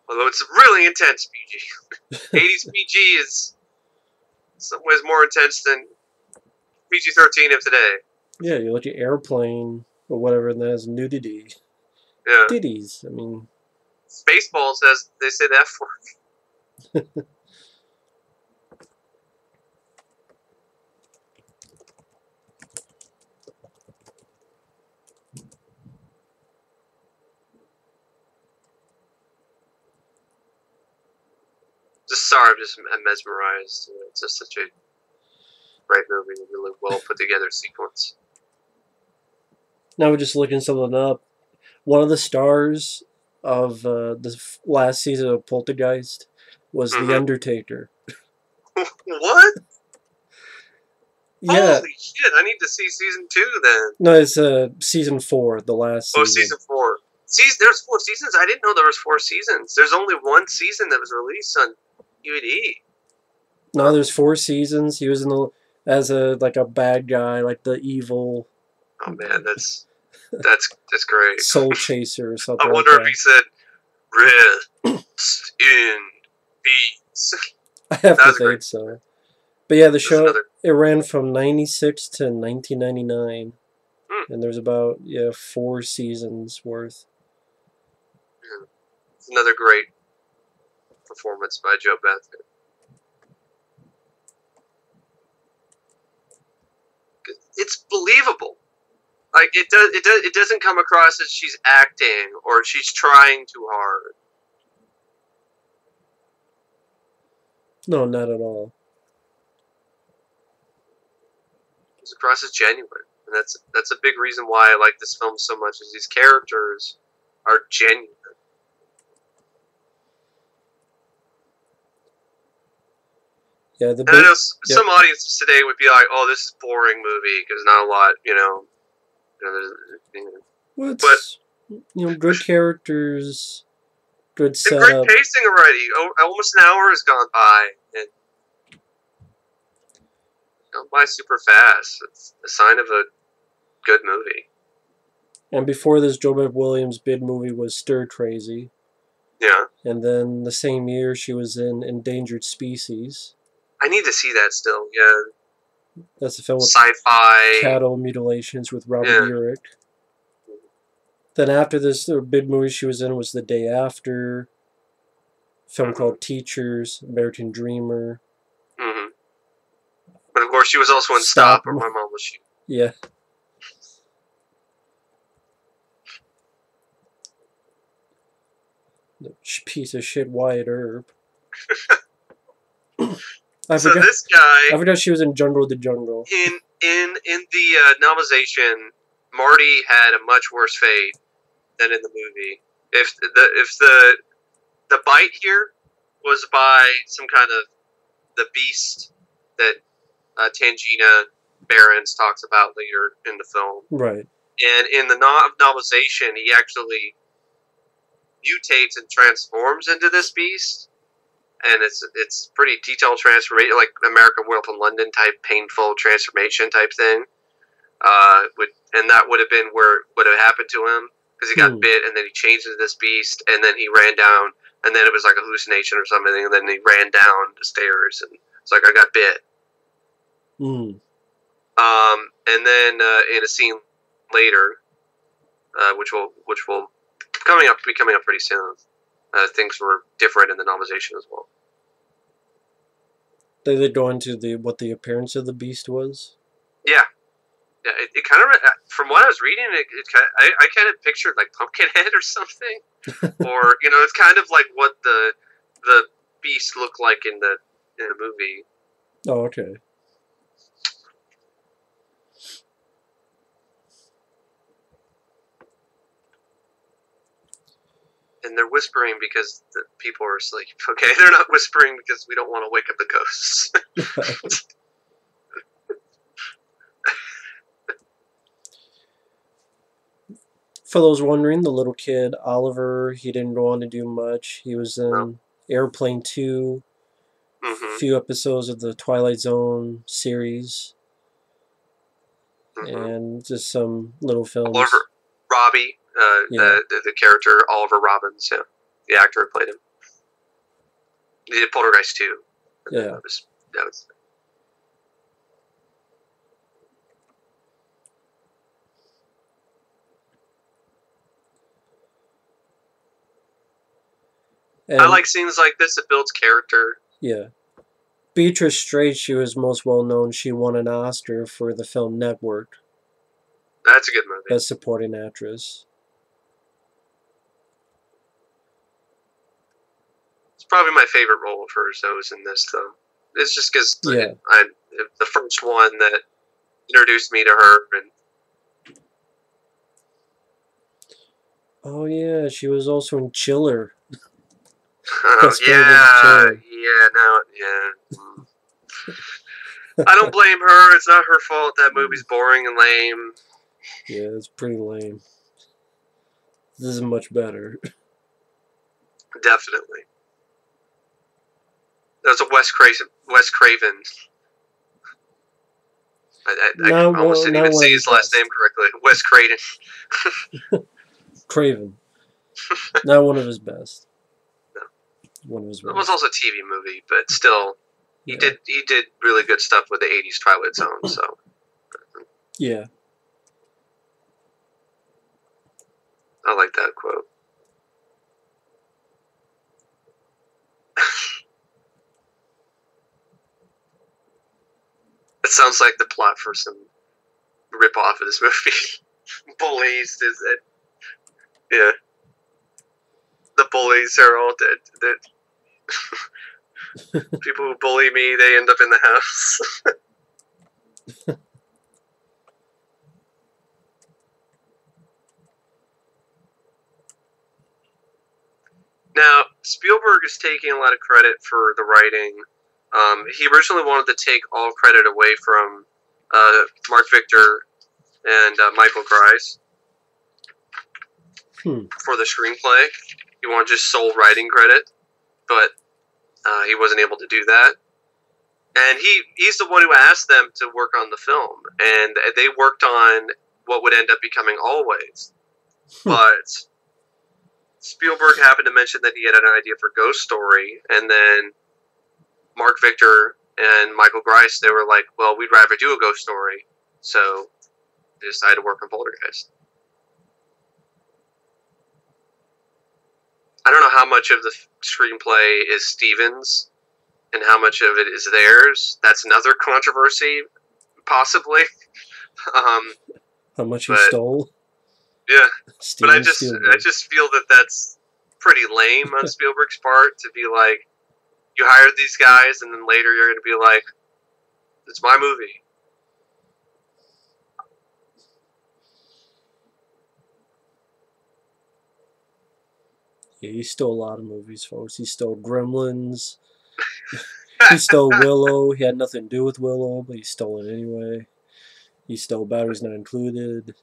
Although it's really intense PG. 80s PG is in some ways more intense than PG-13 of today. Yeah, you look at Airplane or whatever, and that has nudity. Yeah. Titties, I mean. Spaceballs, as they say that for. I'm mesmerized. It's just such a great movie, a really well put together sequence. Now we're just looking something up. One of the stars of the last season of Poltergeist was The Undertaker. What? Yeah. Holy shit, I need to see season 2 then. No, it's season 4, the last season. Oh, season 4. There's 4 seasons? I didn't know there was 4 seasons. There's only 1 season that was released on DVD. No, there's 4 seasons. He was in as a bad guy, like the evil. Oh man, that's great. Soul chaser or something. I wonder if he said "rest in peace." I have to think so. But yeah, the show it ran from '96 to 1999, and there's about 4 seasons worth. Yeah. It's another great performance by Joe Beth. It's believable. Like it doesn't come across as she's acting or she's trying too hard. No, not at all. It comes across as genuine, and that's a big reason why I like this film so much. Is these characters are genuine. Yeah, and I know some audiences today would be like, "Oh, this is a boring movie because not a lot, but good characters, good setup. And great pacing already. Almost an hour has gone by, and Gone by super fast. It's a sign of a good movie. And before this, Joe Bob Williams' big movie was Stir Crazy. Yeah. And then the same year, she was in Endangered Species. I need to see that still. Yeah. That's the film with sci-fi cattle mutilations with Robert Urich. Then after this, the big movie she was in was The Day After. A film called Teachers, American Dreamer. But of course, she was also in Stop, where my mom was shooting. Yeah. The piece of shit Wyatt Earp. I forgot she was in Jungle the Jungle. In the novelization, Marty had a much worse fate than in the movie. If the bite here was by some kind of the beast that Tangina Barons talks about later in the film, right? And in the novelization, he actually mutates and transforms into this beast. And it's pretty detailed transformation, like American Werewolf in London type painful transformation type thing. And that would have been where would have happened to him, because he got bit and then he changed into this beast and then he ran down and then it was like a hallucination or something and then he ran down the stairs and it's like I got bit. And then in a scene later, which will be coming up pretty soon. Things were different in the novelization as well. Did they go into what the appearance of the beast was? Yeah. It kind of, from what I was reading, I kind of pictured like Pumpkinhead or something, or it's kind of like what the beast looked like in the movie. Oh, okay. And they're whispering because the people are asleep. Okay, they're not whispering because we don't want to wake up the ghosts. For those wondering, the little kid, Oliver, he didn't go on to do much. He was in Airplane 2, a few episodes of the Twilight Zone series, and just some little films. Oliver Robbie. The character Oliver Robbins, the actor who played him. He did Poltergeist 2. Yeah. That was. I like scenes like this. It builds character. Yeah. Beatrice Straight, she was most well known. She won an Oscar for the film Network. That's a good movie. Best Supporting Actress. Probably my favorite role of hers, though, is in this, though. It's just because the first one that introduced me to her. And oh, yeah, she was also in Chiller. I don't blame her. It's not her fault. That movie's boring and lame. Yeah, it's pretty lame. This is much better. Definitely. That was a Wes Craven. I almost didn't even say his last name correctly. Wes Craven. Craven. Not one of his best. No. One of his worst. It was also a TV movie, but still, he did really good stuff with the 80s Twilight Zone, so. Yeah. I like that quote. It sounds like the plot for some rip-off of this movie. Bullies, is it? Yeah. The bullies are all dead. People who bully me, they end up in the house. Now, Spielberg is taking a lot of credit for the writing. He originally wanted to take all credit away from Mark Victor and Michael Grice for the screenplay. He wanted just sole writing credit, but he wasn't able to do that. And he's the one who asked them to work on the film, and they worked on what would end up becoming Always. But Spielberg happened to mention that he had an idea for Ghost Story, and then Mark Victor and Michael Grice, they were like, well, we'd rather do a Ghost Story, so they decided to work on Poltergeist. I don't know how much of the screenplay is Stevens and how much of it is theirs. That's another controversy, possibly. How much he stole? Yeah, but I just Spielberg. feel that that's pretty lame on Spielberg's part to be like, you hired these guys, and then later you're going to be like, it's my movie. Yeah, he stole a lot of movies, folks. He stole Gremlins. He stole Willow. He had nothing to do with Willow, but he stole it anyway. He stole Batteries Not Included.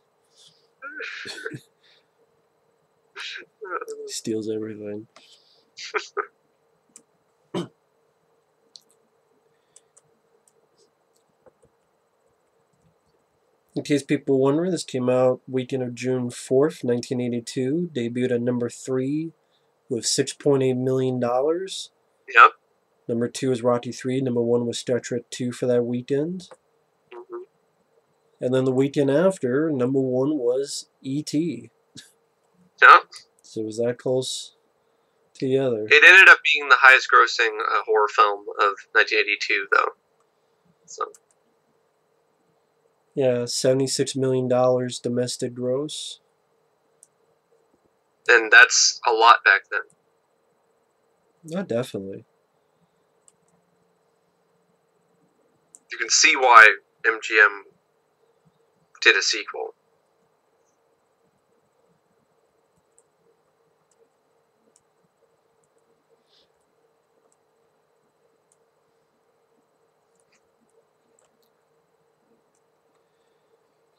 He steals everything. In case people wondering, this came out weekend of June 4th, 1982. Debuted at number 3 with $6.8 million. Yep. Number 2 was Rocky 3. Number 1 was Star Trek 2 for that weekend. Mm-hmm. And then the weekend after, number 1 was E.T. Yep. So it was that close together. It ended up being the highest grossing horror film of 1982, though. So. Yeah, $76 million domestic gross. And that's a lot back then. Not definitely. You can see why MGM did a sequel.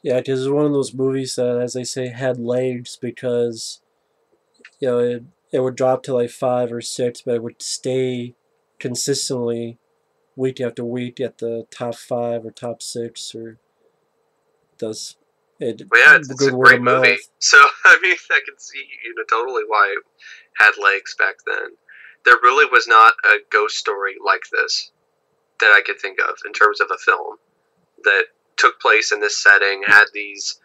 Yeah, because it's one of those movies that, as they say, had legs because, you know, it would drop to like 5 or 6, but it would stay consistently week after week at the top 5 or top 6, or does it? Well, yeah, it's a great movie. So I mean, I can see totally why it had legs back then. There really was not a ghost story like this that I could think of in terms of a film that took place in this setting, had these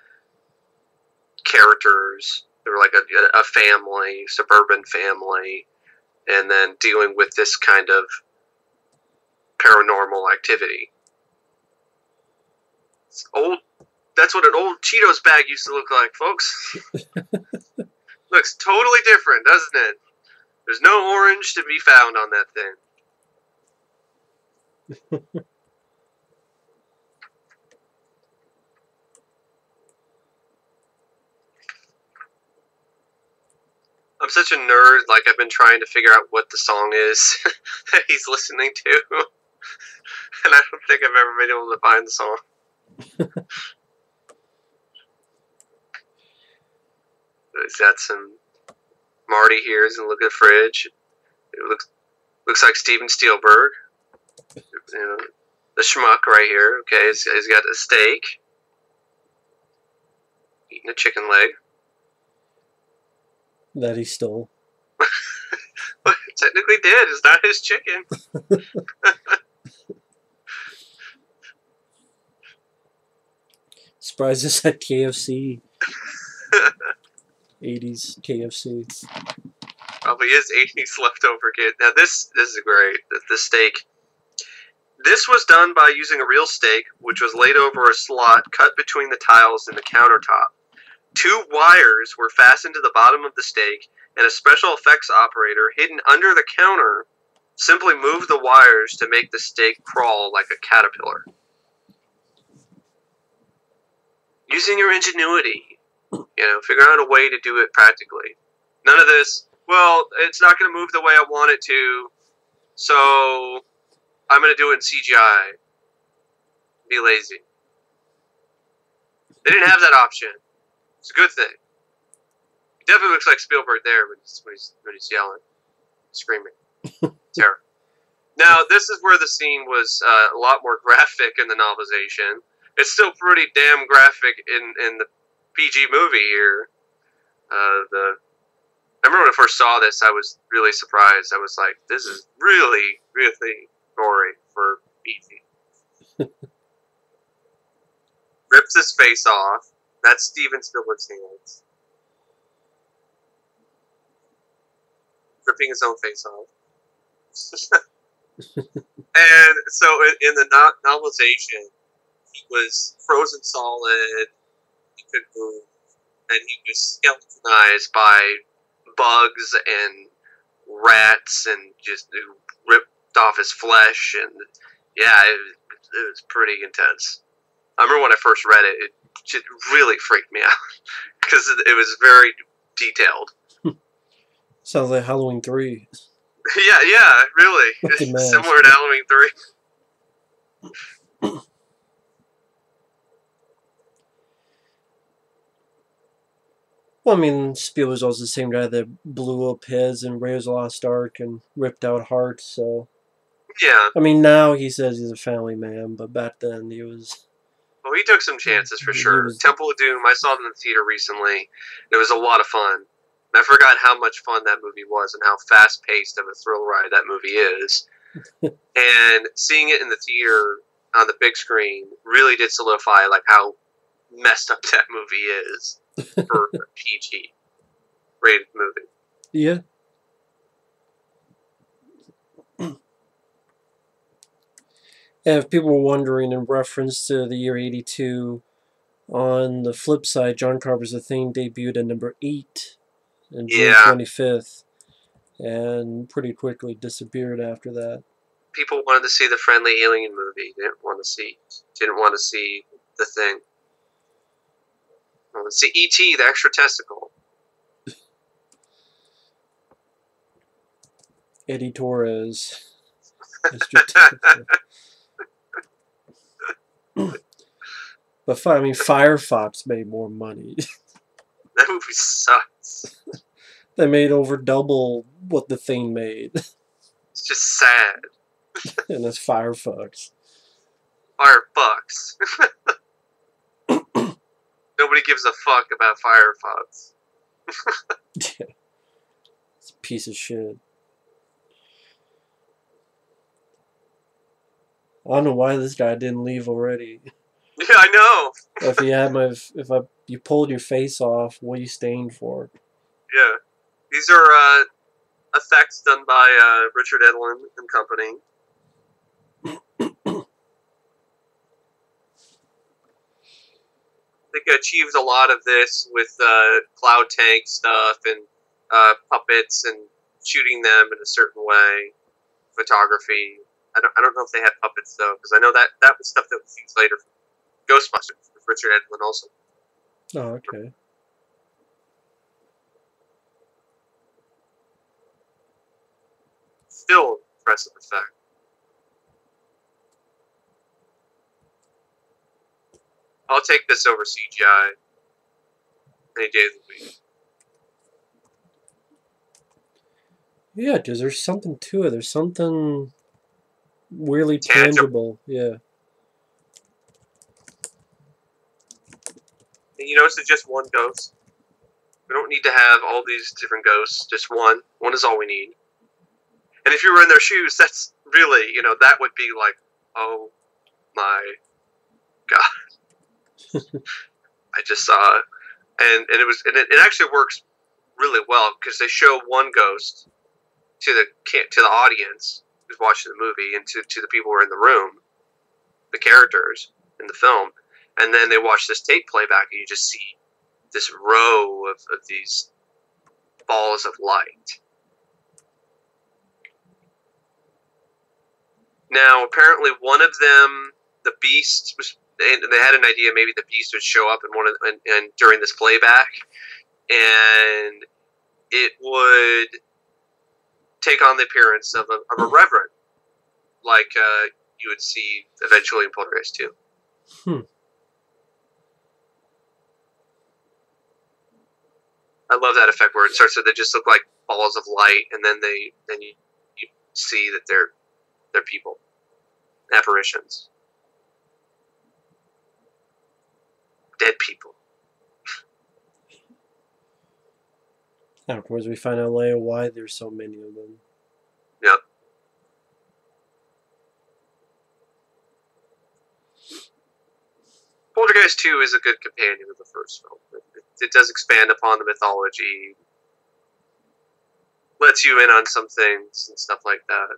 characters. They were like a family, suburban family, and then dealing with this kind of paranormal activity. It's old. That's what an old Cheetos bag used to look like, folks. Looks totally different, doesn't it? There's no orange to be found on that thing. I'm such a nerd, like I've been trying to figure out what the song is that he's listening to. And I don't think I've ever been able to find the song. He's got some Marty here and look at the fridge. It looks like Steven Spielberg. The schmuck right here. Okay, he's got a steak. Eating a chicken leg. That he stole. Technically did. It's not his chicken. Surprised it's at KFC. 80s KFC. Probably is 80s leftover kid. Now this is great. The steak. This was done by using a real steak, which was laid over a slot cut between the tiles in the countertop. 2 wires were fastened to the bottom of the steak, and a special effects operator hidden under the counter simply moved the wires to make the steak crawl like a caterpillar. Using your ingenuity, figure out a way to do it practically. None of this, well, it's not going to move the way I want it to, so I'm going to do it in CGI. Be lazy. They didn't have that option. It's a good thing. It definitely looks like Spielberg there when he's yelling, screaming. Terror. Now, this is where the scene was a lot more graphic in the novelization. It's still pretty damn graphic in the PG movie here. I remember when I first saw this, I was really surprised. I was like, this is really, really gory for PG. Rips his face off. That's Steven Spielberg's hands. Ripping his own face off. And so in the novelization, he was frozen solid, he couldn't move, and he was skeletonized by bugs and rats and just ripped off his flesh. And yeah, it was pretty intense. I remember when I first read it, it just really freaked me out because it was very detailed. Sounds like Halloween 3. Yeah, really. Similar to Halloween 3. Well, I mean, Spielberg's also the same guy that blew up his and Raiders of the Lost Ark and ripped out hearts, so... Yeah. I mean, now he says he's a family man, but back then he was... Well, he took some chances for sure. Temple of Doom, I saw it in the theater recently. It was a lot of fun. And I forgot how much fun that movie was and how fast-paced of a thrill ride that movie is. And seeing it in the theater on the big screen really did solidify like how messed up that movie is for a PG rated movie. Yeah. And if people were wondering, in reference to the year 82, on the flip side, John Carpenter's The Thing debuted at number 8 on June 25th, and pretty quickly disappeared after that. People wanted to see the friendly alien movie. They didn't want to see The Thing. They wanted to see E.T., the extra testicle. Eddie Torres. Extra testicle. But I mean, Firefox made more money. That movie sucks. They made over double what The Thing made. It's just sad. And that's Firefox. Firefox. Nobody gives a fuck about Firefox. Yeah. It's a piece of shit. I don't know why this guy didn't leave already. Yeah, I know. If you had you pulled your face off, what are you staying for? Yeah, these are effects done by Richard Edlund and company. They achieved a lot of this with cloud tank stuff and puppets and shooting them in a certain way. Photography. I don't know if they had puppets though, because I know that was stuff that was used later for Ghostbusters with Richard Edlund also. Oh, okay. Still impressive effect. I'll take this over CGI any day of the week. Yeah, because there's something to it. There's something really tangible. Yeah. And you notice it's just one ghost. We don't need to have all these different ghosts. Just one. One is all we need. And if you were in their shoes, that's really, that would be like, oh my God. I just saw it. And it actually works really well because they show one ghost to the audience who's watching the movie and to the people who are in the room, the characters in the film, and then they watch this tape playback and you just see this row of these balls of light. Now, apparently one of them, the Beast, they had an idea maybe the Beast would show up and during this playback, and it would take on the appearance of a reverend, like you would see eventually in Poltergeist 2. I love that effect where it starts to, they just look like balls of light, and then you see that they're They're people. Apparitions. Dead people. Afterwards, we find out later why there's so many of them. Yep. Poltergeist 2 is a good companion of the first film. It does expand upon the mythology, lets you in on some things and stuff like that.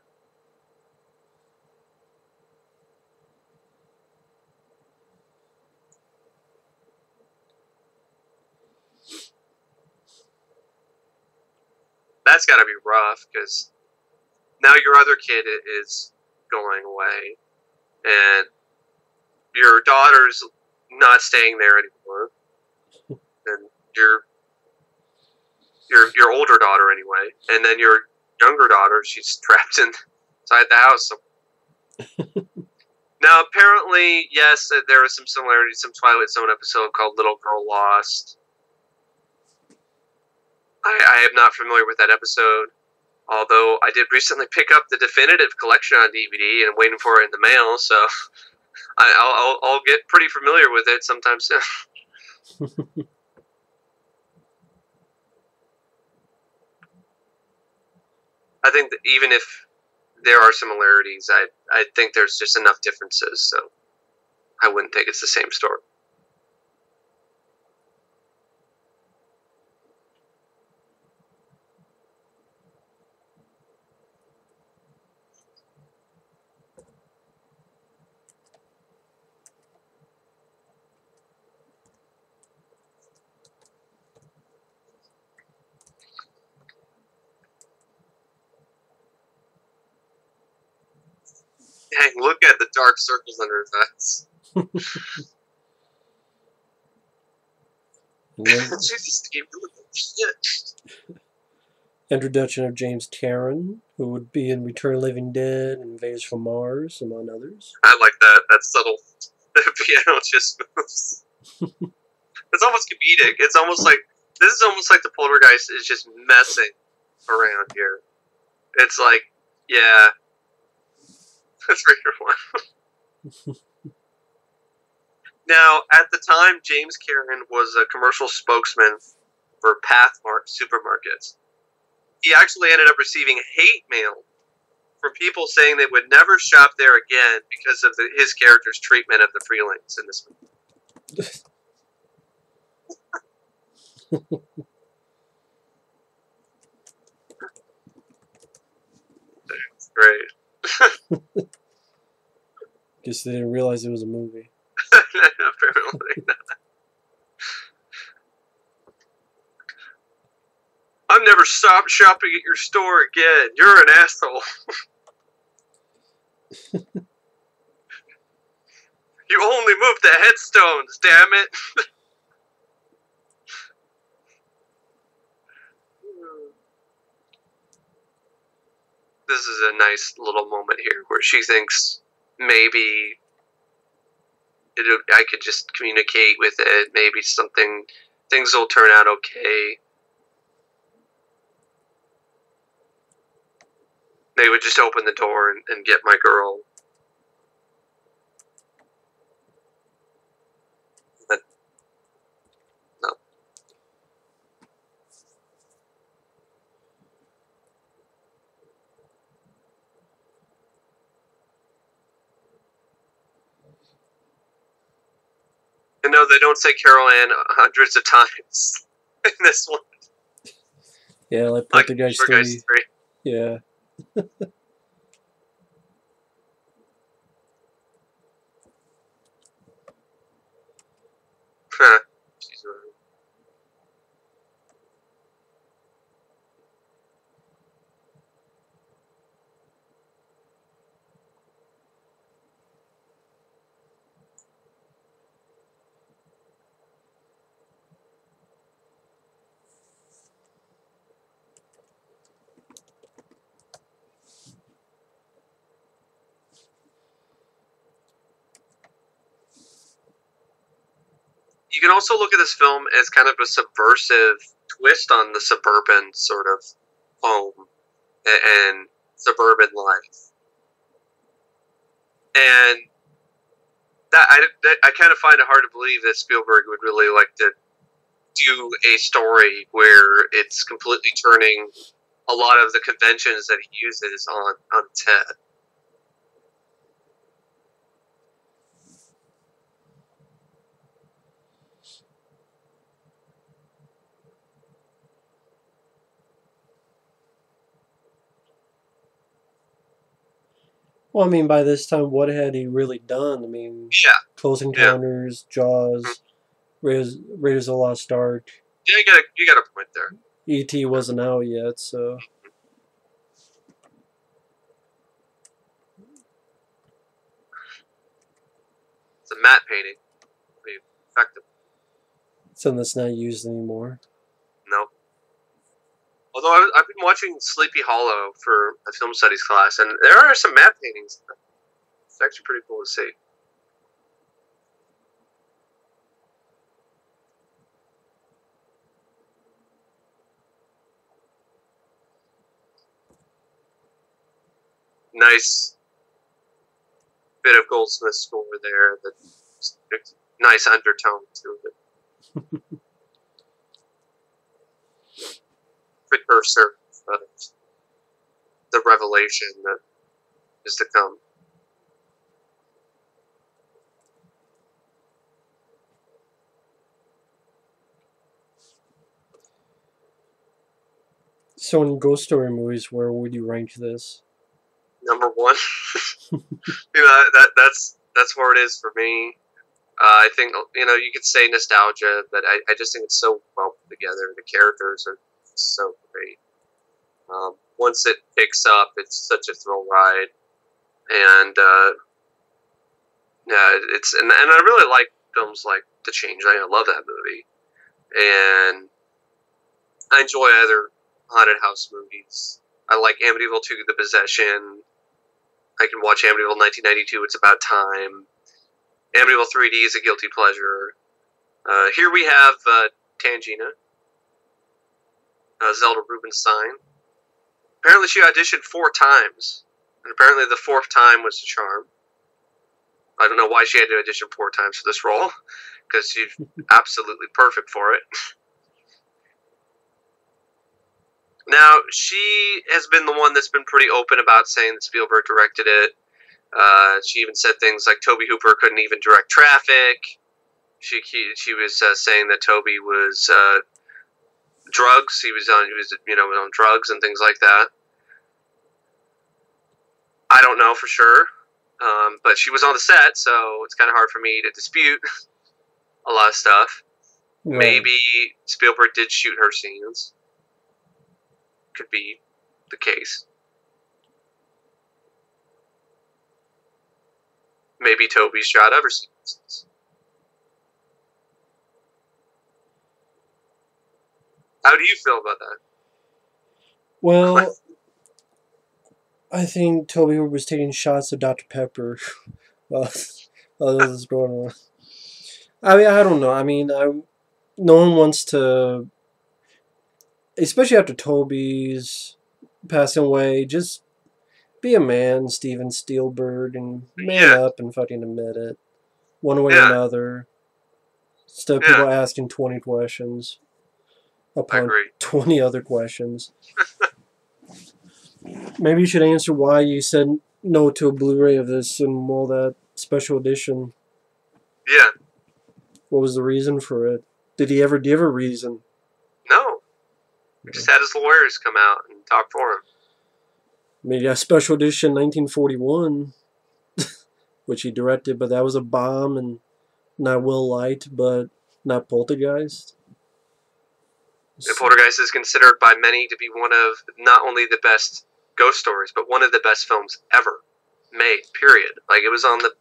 That's got to be rough, because now your other kid is going away, and your daughter's not staying there anymore, and your older daughter anyway, and then your younger daughter, she's trapped inside the house. Now, apparently, yes, there is some similarities. Some Twilight Zone episode called Little Girl Lost. I am not familiar with that episode, although I did recently pick up the definitive collection on DVD and I'm waiting for it in the mail, so I'll get pretty familiar with it sometime soon. I think that even if there are similarities, I think there's just enough differences, so I wouldn't think it's the same story. Dang, look at the dark circles under his eyes. Jesus, Steve, look at shit. Introduction of James Karen, who would be in Return of the Living Dead and Invaders from Mars, among others. I like that. That's subtle. The piano just moves. It's almost comedic. It's almost like, this is almost like the Poltergeist is just messing around here. It's like, yeah. That's your one. Now, at the time, James Karen was a commercial spokesman for Pathmark supermarkets. He actually ended up receiving hate mail from people saying they would never shop there again because of his character's treatment of the Freelings in this movie. That's great. Guess they didn't realize it was a movie. Apparently not. I'm never stopped shopping at your store again. You're an asshole. You only moved the headstones, damn it. This is a nice little moment here where she thinks maybe I could just communicate with it. Maybe things will turn out okay. They would just open the door and get my girl. But, no. And no, they don't say Carol Ann hundreds of times in this one. Yeah, like Poltergeist 3. Yeah. You can also look at this film as kind of a subversive twist on the suburban sort of home and suburban life. And I kind of find it hard to believe that Spielberg would really like to do a story where it's completely turning a lot of the conventions that he uses on its head. Well, I mean, by this time, what had he really done? I mean, Yeah. Close Encounters, Jaws, Raiders of the Lost Ark. Yeah, you got a point there. E.T. wasn't out yet, so. It's a matte painting. Pretty effective. Something that's not used anymore. No. Although I've been watching Sleepy Hollow for a film studies class, and there are some matte paintings. It's actually pretty cool to see. Nice bit of Goldsmith score there. That nice undertone to it. Precursor of the revelation that is to come. So in ghost story movies, where would you rank this? Number one. That's where it is for me. I think you could say nostalgia, but I just think it's so well put together. The characters are so great. Once it picks up, it's such a thrill ride, and and I really like films like The Changeling. I love that movie, and I enjoy other haunted house movies. I like Amityville 2: The Possession. I can watch Amityville 1992. It's About Time. Amityville 3D is a guilty pleasure. Here we have Tangina, Zelda Rubinstein. Apparently she auditioned 4 times, and apparently the 4th time was the charm. I don't know why she had to audition 4 times for this role, because she's absolutely perfect for it. Now, she has been the one that's been pretty open about saying that Spielberg directed it. She even said things like Tobe Hooper couldn't even direct Traffic. She was saying that Tobe was drugs. He was on drugs and things like that. I don't know for sure, but she was on the set, so it's kind of hard for me to dispute a lot of stuff. Right. Maybe Spielberg did shoot her scenes. Could be the case. Maybe Tobe shot other scenes. How do you feel about that? Well, I think Tobe Hooper was taking shots of Dr. Pepper while this is going on. I mean, I don't know. I mean, no one wants to, especially after Toby's passing away, just be a man, Steven Spielberg, and man up and fucking admit it. One way or another. Instead of people asking 20 questions upon 20 other questions. Maybe you should answer why you said no to a Blu-ray of this and all that special edition. Yeah. What was the reason for it? Did he ever give a reason? No. He just had his lawyers come out and talk for him. I mean, yeah, special edition 1941, which he directed, but that was a bomb, and not Will Light, but not Poltergeist. And Poltergeist is considered by many to be one of not only the best ghost stories, but one of the best films ever made, period. Like, it was on the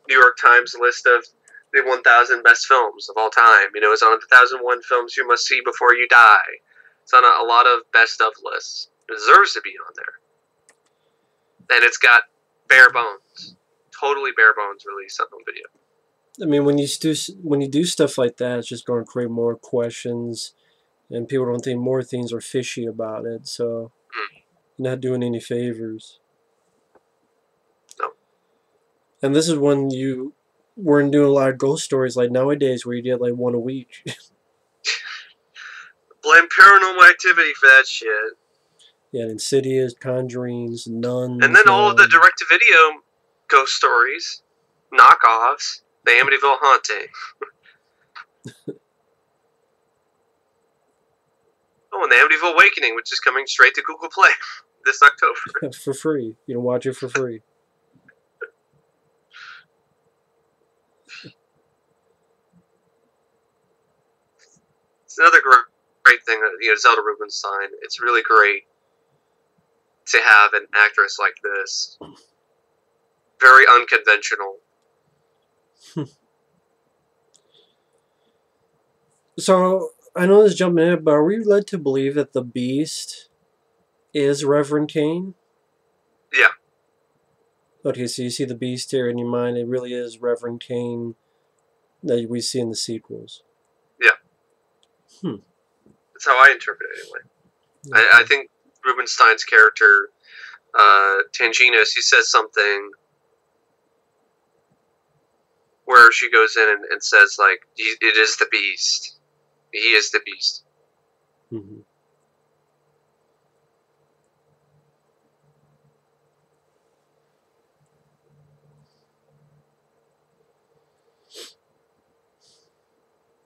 New York Times list of the 1,000 best films of all time. You know, it's on the 1,001 films you must see before you die. It's on a lot of best of lists. It deserves to be on there. And it's got bare bones, totally bare bones release on home video. I mean, when you do stuff like that, it's just going to create more questions, and people don't think more things are fishy about it. So you're not doing any favors. No. And this is when you weren't doing a lot of ghost stories like nowadays, where you get like one a week. Blame Paranormal Activity for that shit. Yeah, Insidious, Conjurings, Nuns. And then all of the direct-to-video ghost stories, knockoffs, the Amityville Haunting. Oh, and the Amityville Awakening, which is coming straight to Google Play this October. For free. You can watch it for free. It's another great thing, Zelda Rubinstein. It's really great to have an actress like this. Very unconventional. So, I know this is jumping in, but are we led to believe that the Beast is Reverend Cain? Yeah. Okay, so you see the Beast here in your mind, it really is Reverend Cain that we see in the sequels. Yeah. That's how I interpret it, anyway. Okay. I think Rubinstein's character, Tanginus, he says something where she goes in and says, like, it is the Beast. He is the Beast. Mm-hmm.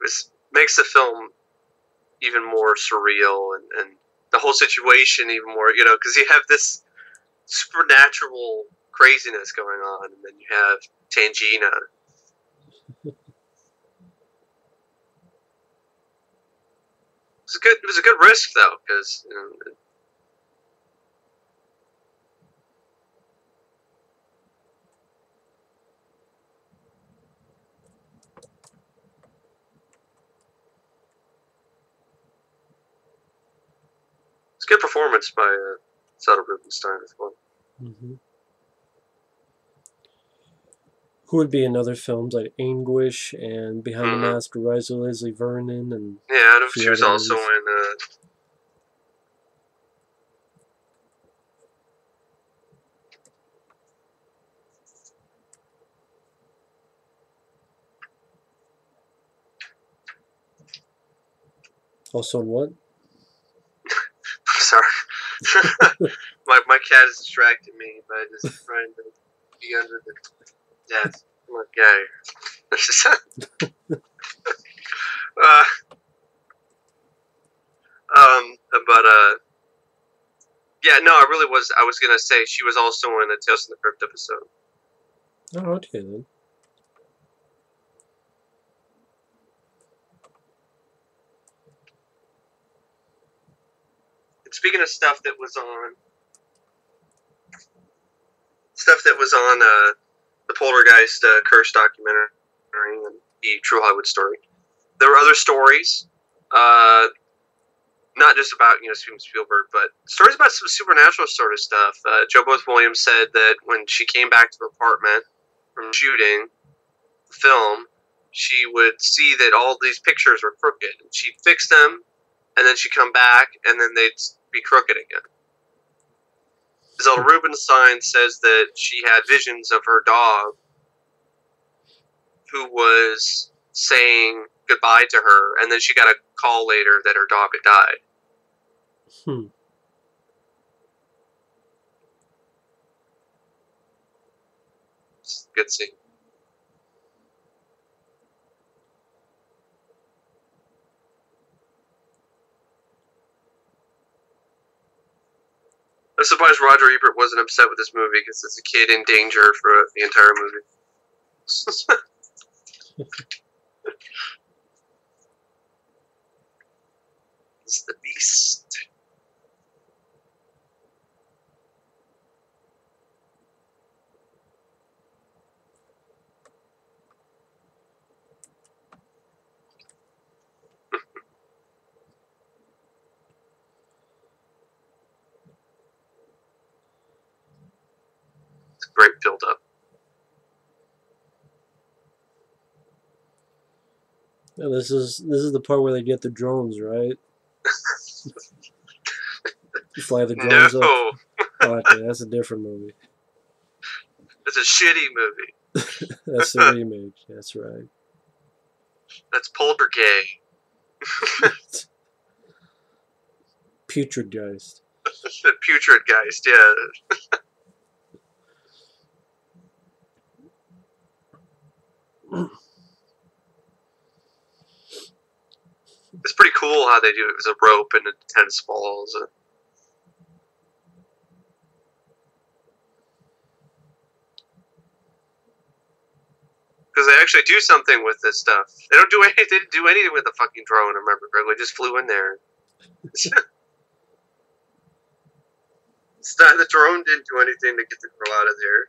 This makes the film even more surreal and the whole situation even more, because you have this supernatural craziness going on, and then you have Tangina. It was a good risk, though, because it's a good performance by Zelda Rubinstein as well. Mm-hmm. Who would be in other films like Anguish and Behind the Mask, Rise of Leslie Vernon, and I know she was also in. Also in what? I'm sorry. my cat is distracting me by just trying to be under the desk. I'm like, I was gonna say she was also in a Tales from the Crypt episode. Oh, okay then. And speaking of stuff that was on the Poltergeist Curse documentary and the True Hollywood Story, there were other stories, not just about Steven Spielberg, but stories about some supernatural sort of stuff. Jo Booth Williams said that when she came back to her apartment from shooting the film, she would see that all these pictures were crooked, and she'd fix them, and then she'd come back, and then they'd be crooked again. Zelda Rubinstein says that she had visions of her dog, who was saying goodbye to her, and then she got a call later that her dog had died. It's a good scene. I'm surprised Roger Ebert wasn't upset with this movie, because it's a kid in danger for the entire movie. It's the Beast. It's a great build-up. Yeah, this is the part where they get the drones, right? You fly the drones up. Oh, okay, that's a different movie. It's a shitty movie. That's the remake. That's right. That's Poltergeist. Putridgeist. The Putridgeist, yeah. It's pretty cool how they do it. It was a rope and tennis balls. Because they actually do something with this stuff. They don't do anything. They didn't do anything with the fucking drone. I remember correctly. They just flew in there. It's not, the drone didn't do anything to get the girl out of there.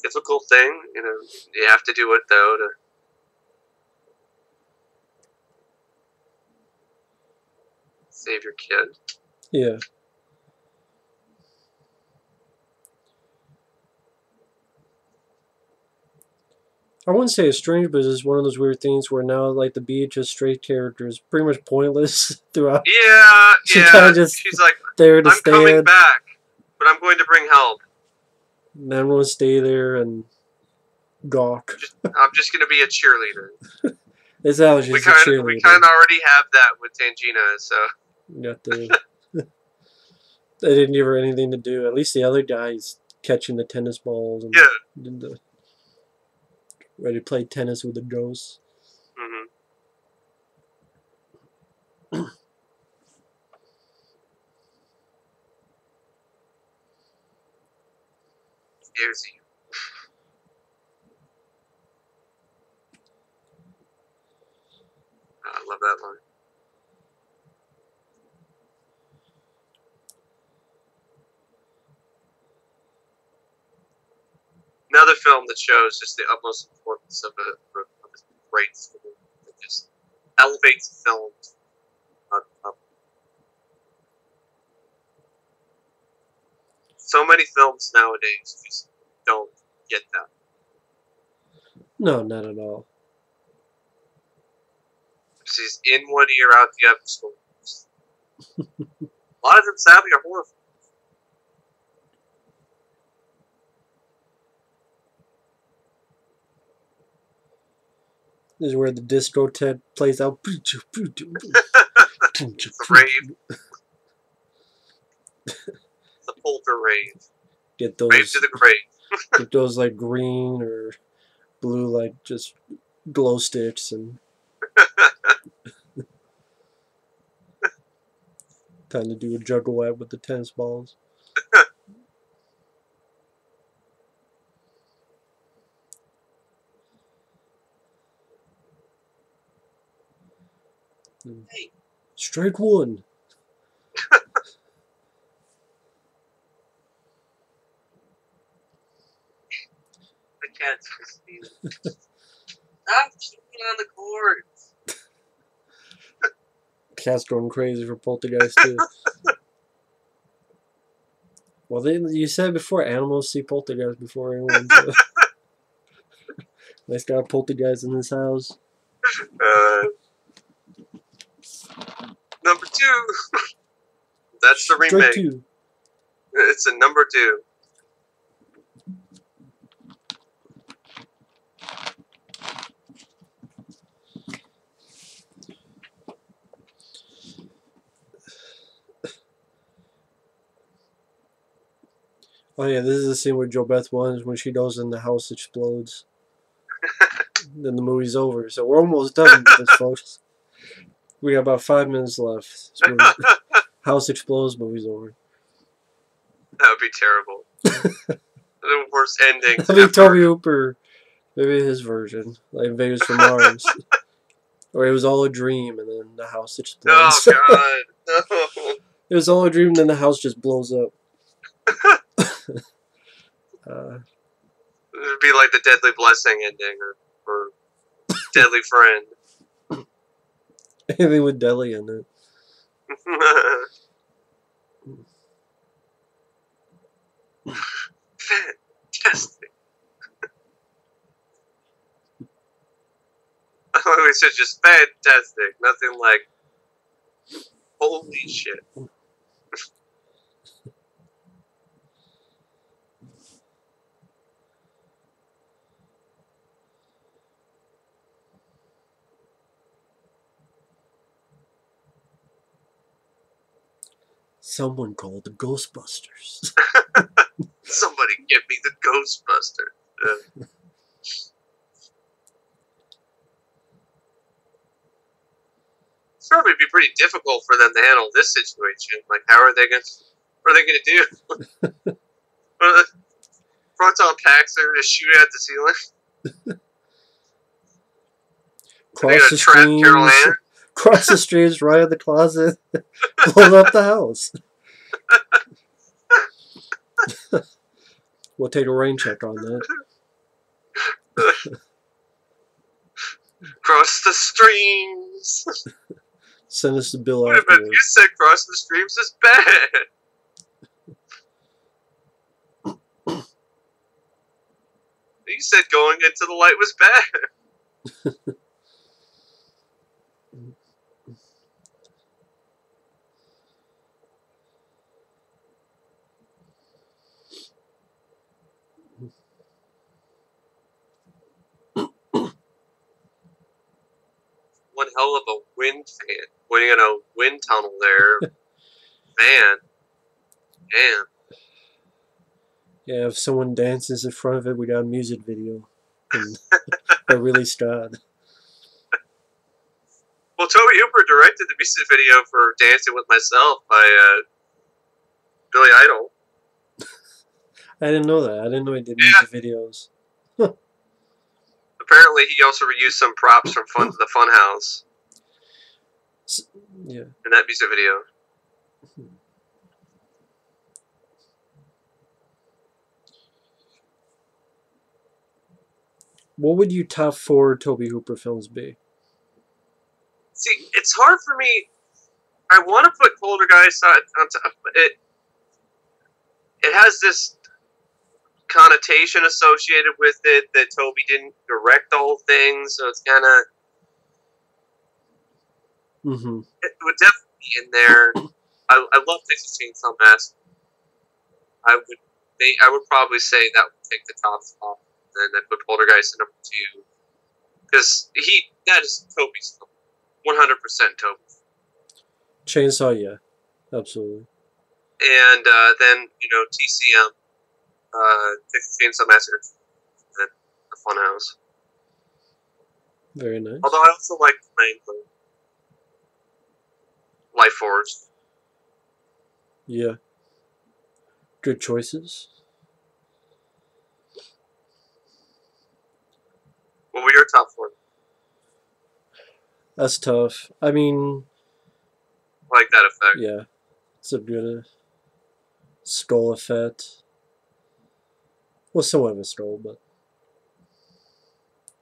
Difficult thing, you know. You have to do it though to. Save your kid. Yeah. I wouldn't say it's strange, but it's one of those weird things where now, like, the BHS straight character is pretty much pointless throughout. Yeah, she's like, there to I'm stand. coming back, but I'm going to bring help. And everyone stay there and gawk. I'm just going to be a cheerleader. It's how she's we a cheerleader. We kind of already have that with Tangina, so. Got the. They didn't give her anything to do. At least the other guy's catching the tennis balls and ready to play tennis with the ghosts. Mm-hmm. Scares you. I love that line. Another film that shows just the utmost importance of a great film. It just elevates film up. So many films nowadays just don't get that. No, not at all. She's in one ear, out the other. So a lot of them sadly are horrible. This is where the disco Ted plays out. The rave. The polter rave. Get those. Rave to the grave. Get those like green or blue, like just glow sticks and. Time to do a juggle act with the tennis balls. Hey. Strike one. The cat's stealing. Stop cheating on the cords. Cat's going crazy for Poltergeist too. Well, you said before animals see Poltergeist before anyone. So. Nice guy Poltergeist in this house. Number 2. That's the remake. Strike 2. It's a number 2. Oh yeah, this is the scene where JoBeth wins when she goes and the house explodes. Then the movie's over. So we're almost done with this, folks. We got about 5 minutes left. So house explodes, movie's over. That would be terrible. The worst ending. I think Tobe Hooper, maybe his version, like Vegas from Mars. Or it was all a dream and then the house explodes. Oh god, no. It was all a dream, and then the house just blows up. It would be like the Deadly Blessing ending, or Deadly Friend. Anything with deli in it. Fantastic. I always said just fantastic. Nothing like holy shit. Someone called the Ghostbusters. Somebody give me the Ghostbuster. It's probably be pretty difficult for them to handle this situation. Like, what are they gonna do? Proton packs are to shoot at the ceiling. Cross the streams. Cross the streams right in the closet. Blow up the house. We'll take a rain check on that. Cross the streams. Send us the bill Wait a minute, you said cross the streams is bad. You said going into the light was bad. One hell of a wind fan. When you're in a wind tunnel there. Man. Damn. Yeah, if someone dances in front of it, we got a music video. They're really sad. Well, Tobe Hooper directed the music video for Dancing with Myself by Billy Idol. I didn't know that. I didn't know he did music videos. Apparently, he also reused some props from the Funhouse. Yeah. In that music video. What would your top 4 Tobe Hooper films be? See, it's hard for me. I want to put Poltergeist on top, but it has this connotation associated with it that Tobe didn't direct the whole thing, so it's kind of. It would definitely be in there. I love Texas Chain Saw Massacre. I would probably say that would take the top spot. And I put Poltergeist at number 2 because that is Tobe's film, 100% Tobe. Chainsaw, yeah, absolutely. And then TCM, Texas Chain Saw Massacre, and the Funhouse. Very nice. Although I also like the Life Force. Yeah. Good choices. What were your top 4? That's tough. I mean, I like that effect. Yeah. It's a good skull effect. Well, somewhat of a skull, but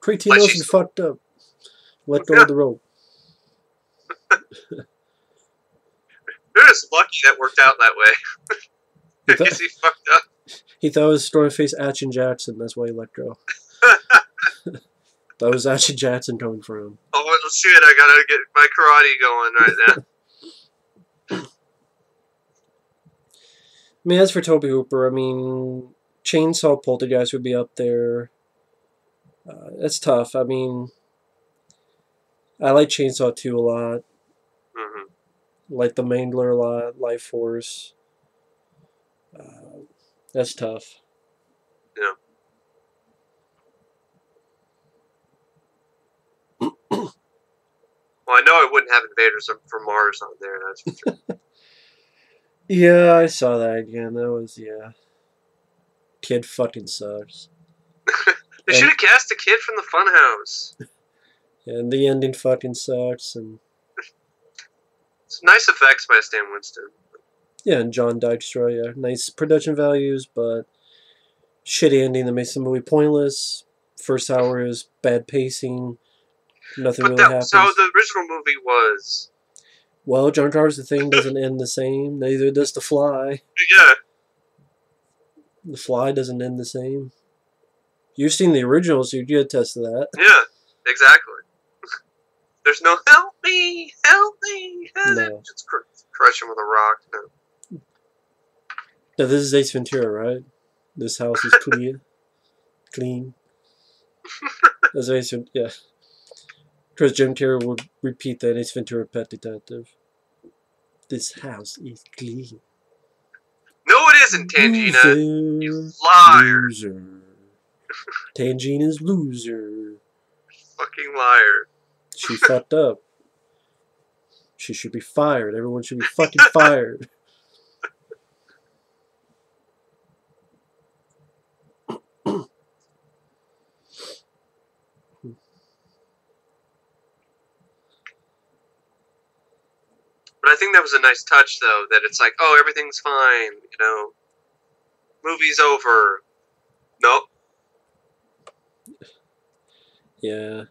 Craig Nelson fucked up. Let go of the rope. You're just lucky that worked out that way. Because he fucked up. He thought it was Stormface Action Jackson. That's why he let go. That was Action Jackson coming for him. Oh, shit, I gotta get my karate going right now. I mean, as for Tobe Hooper, I mean, Chainsaw Poltergeist would be up there. It's tough. I mean, I like Chainsaw 2 a lot. Like the Mangler a lot. Life Force. That's tough. Yeah. Well, I know I wouldn't have Invaders from Mars on there, that's for sure. Yeah, I saw that again. That was, yeah. Kid fucking sucks. They should have cast a kid from the Funhouse. And the ending fucking sucks. And it's nice effects by Stan Winston. Yeah, and John Dykstra, yeah. Nice production values, but shitty ending that makes the movie pointless. First hour is bad pacing. Nothing But really that so happens. the original movie was. Well, John Carter's The Thing doesn't end the same. Neither does The Fly. Yeah. The Fly doesn't end the same. You've seen the original, so you attest to that. Yeah. Exactly. There's no help me, help me. No. Just crush him with a rock. No. Now, this is Ace Ventura, right? This house is clean. Clean. That's Ace Ventura, yeah. Because Jim Carrey would repeat that Ace Ventura Pet Detective. This house is clean. No, it isn't, Tangina. Loser. You liar. Loser. Tangina's loser. Fucking liar. She fucked up. She should be fired. Everyone should be fucking fired. But I think that was a nice touch, though, that it's like, oh, everything's fine, you know, movie's over. Nope. Yeah.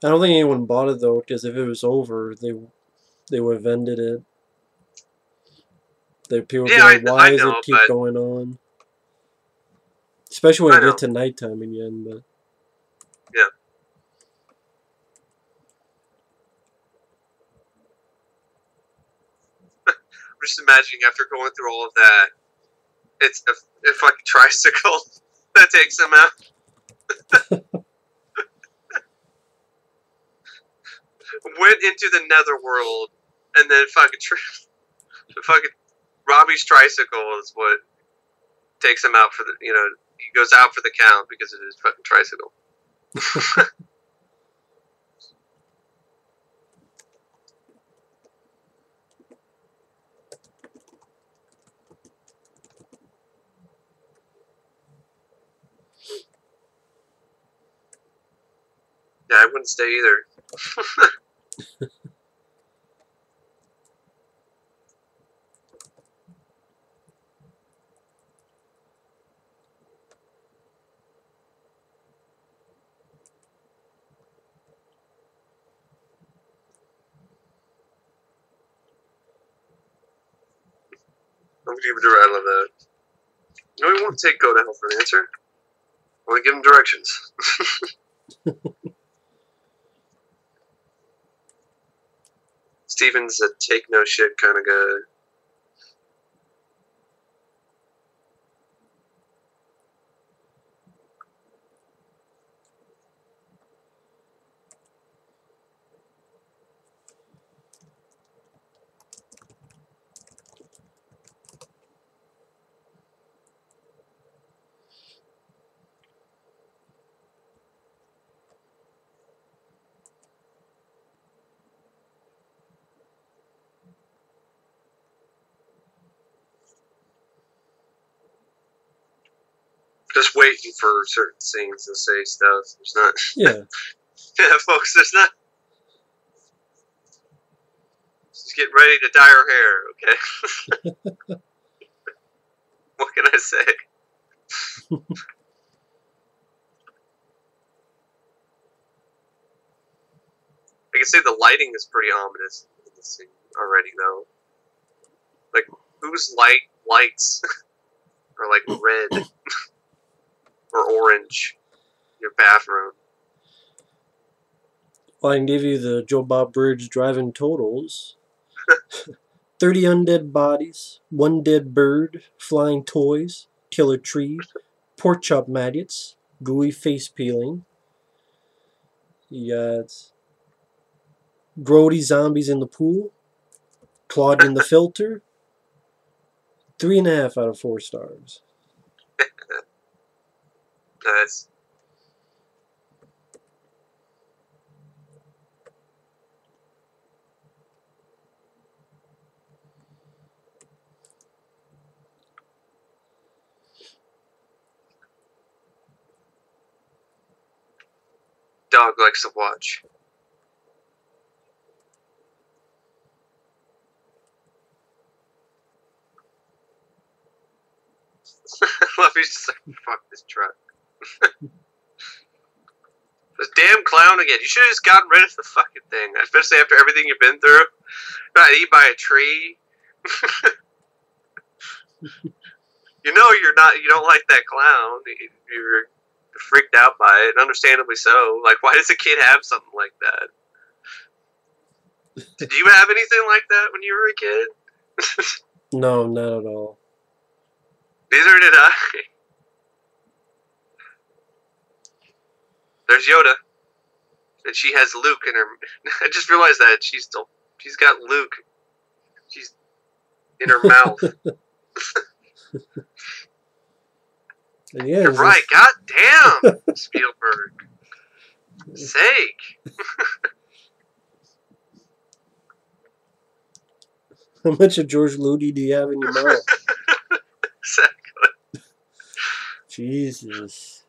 I don't think anyone bought it, though, because if it was over, they would have ended it. People would be like, why does it keep going on? Especially when it gets to nighttime again, but... Yeah. I'm just imagining after going through all of that, it's a fucking tricycle that takes him out. Went into the netherworld, and then fucking Robbie's tricycle is what takes him out for the, you know, he goes out for the count because of his fucking tricycle. Yeah, I wouldn't stay either. I love that. No, he won't take go to hell for an answer. I want to give him directions. Steven's a take no shit kind of guy. Just waiting for certain scenes to say stuff. There's not. Yeah. Yeah, folks, there's not. Just get ready to dye her hair, okay? What can I say? I can say the lighting is pretty ominous in this scene already, though. Like, whose lights are like red or orange in your bathroom? Well, I can give you the Joe Bob Bridge driving totals. 30 undead bodies, 1 dead bird, flying toys, killer tree, pork chop maggots, gooey face peeling. You got grody zombies in the pool, clogging the filter. 3.5 out of 4 stars. Nice. Dog likes to watch. Fluffy's just like, fuck this truck. This damn clown again. You should have just gotten rid of the fucking thing, especially after everything you've been through. Got eaten by a tree. You know you don't like that clown. You're freaked out by it, and understandably so. Like, why does a kid have something like that? Did you have anything like that when you were a kid? No, not at all. Neither did I. There's Yoda, and she has Luke in her. I just realized that she's got Luke. She's in her mouth. And yeah, you're right. God damn, Spielberg. Sake. How much of George Ludi do you have in your mouth? Exactly. Jesus.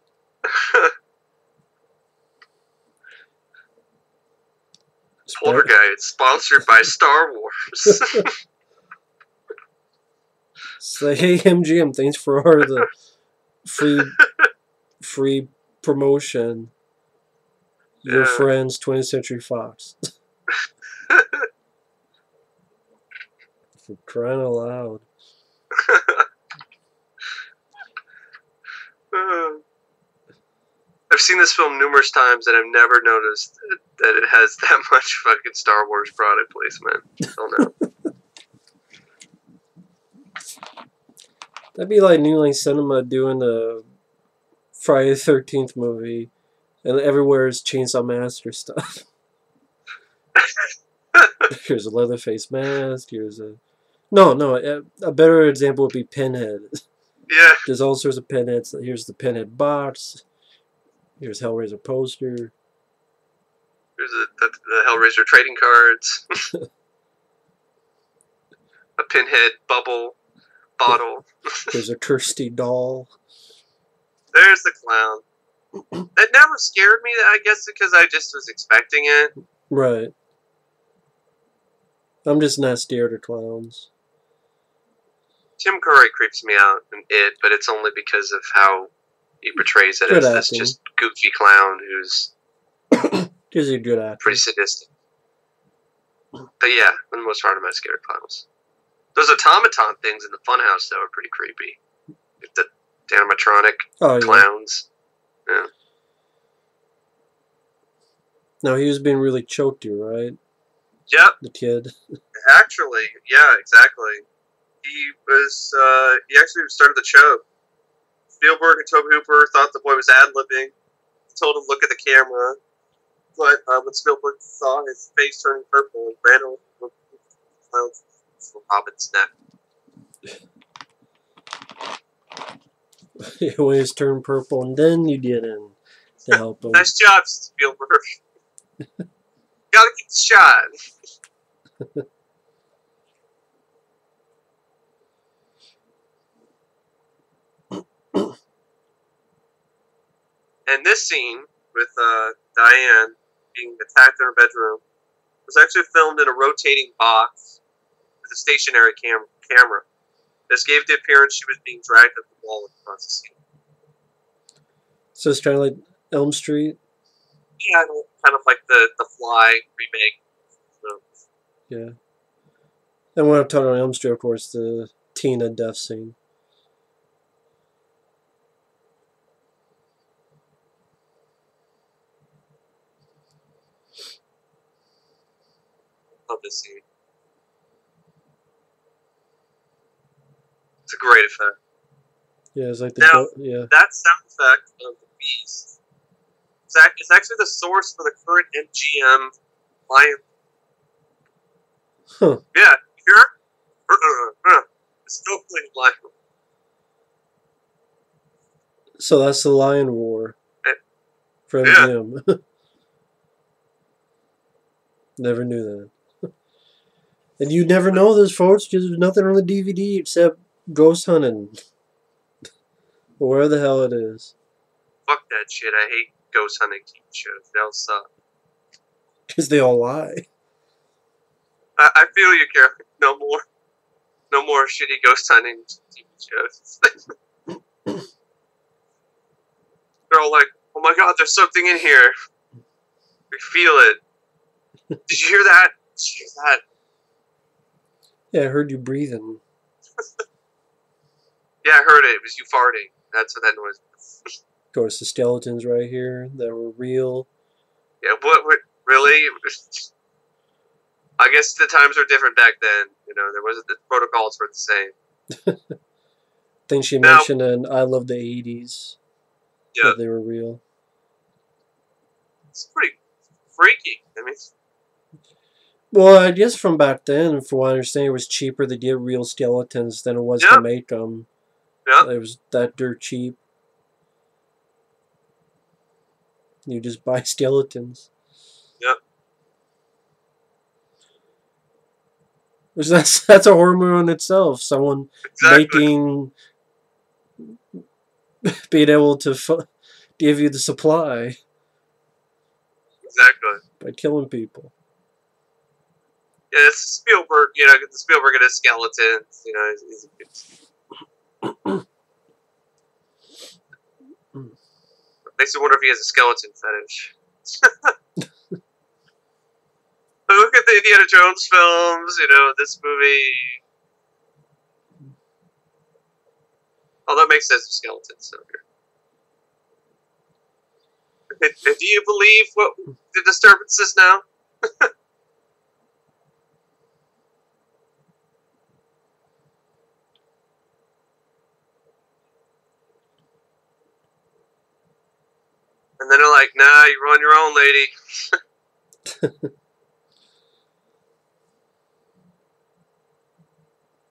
Poltergeist, sponsored by Star Wars. Say, hey MGM, thanks for the free promotion. Your friends, 20th Century Fox. For crying out loud. I've seen this film numerous times and I've never noticed that it has that much fucking Star Wars product placement. Until now. That'd be like New Line Cinema doing the Friday the 13th movie, and everywhere is Chainsaw Massacre stuff. Here's a Leatherface mask. Here's a a better example would be Pinhead. Yeah. There's all sorts of Pinheads. Here's the Pinhead box. Here's Hellraiser poster. Here's the Hellraiser trading cards. A Pinhead bubble bottle. There's a Kirsty doll. There's the clown. That never scared me, I guess, because I just was expecting it. Right. I'm just not scared of clowns. Tim Curry creeps me out in it, but it's only because of how he portrays it as this just goofy clown who's He's a good actor. Pretty sadistic. But yeah, for the most part, I'm not scared of clowns. Those automaton things in the funhouse, though, are pretty creepy. Like the animatronic clowns. Yeah. No, he was being really choked, right? Yep. The kid. Actually, yeah, exactly. He actually started the choke. Spielberg and Tobe Hooper thought the boy was ad-libbing. Told him, look at the camera. But when Spielberg saw his face turning purple, he ran over the clown's Robin's neck. When his turned purple, and then you get in to help him. Nice job, Spielberg. Gotta get the shot. And this scene with Diane being attacked in her bedroom was actually filmed in a rotating box with a stationary camera. This gave the appearance she was being dragged up the wall across the scene. So it's kind of like Elm Street? Yeah, kind of like the Fly remake. So. Yeah. And when I'm talking about Elm Street, of course, the Tina death scene. Love this scene. It's a great effect. Yeah, it's like now, yeah. That sound effect of the beast is actually the source for the current MGM lion. Huh. Yeah, here? It's still playing lion. So that's the lion roar for MGM. Yeah. Never knew that. And you never know this, folks, because there's nothing on the DVD except Ghost Hunting. Or where the hell it is. Fuck that shit. I hate ghost hunting TV shows. They all suck. Because they all lie. I feel you, Carol. No more shitty ghost hunting TV shows. my God, there's something in here. We feel it. Did you hear that? Did you hear that? Yeah, I heard you breathing. Yeah, I heard it. It was you farting. That's what that noise was. Of course, the skeletons right here that were real. Yeah, what really? I guess the times were different back then. You know, there wasn't the protocols were the same. I think she Now, mentioned in I Love the 80s yeah, that they were real. it's pretty freaky. I mean, Well, I guess from back then, from what I understand, it was cheaper to get real skeletons than it was to make them. yeah, It was that dirt cheap. You just buy skeletons. yeah. Which that's a horror movie in itself. Someone Exactly. being able to give you the supply Exactly. by killing people. Yeah, it's Spielberg. You know, the Spielberg and his skeletons. You know, makes me wonder if he has a skeleton fetish. But look at the Indiana Jones films. You know, this movie. Oh, that makes sense with skeletons. Okay. Do you believe what the disturbances now? And then they're like, nah, you're on your own, lady.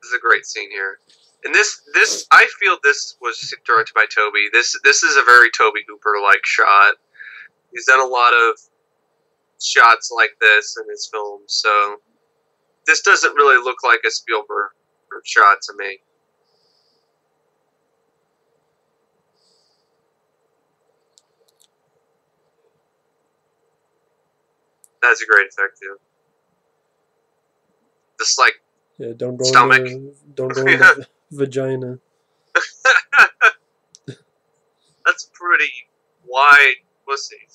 This is a great scene here. And this, I feel this was directed by Tobe. This is a very Tobe Hooper-like shot. He's done a lot of shots like this in his films, so this doesn't really look like a Spielberg shot to me. That's a great effect too. Just like Don't go stomach. in the vagina. That's pretty wide pussy.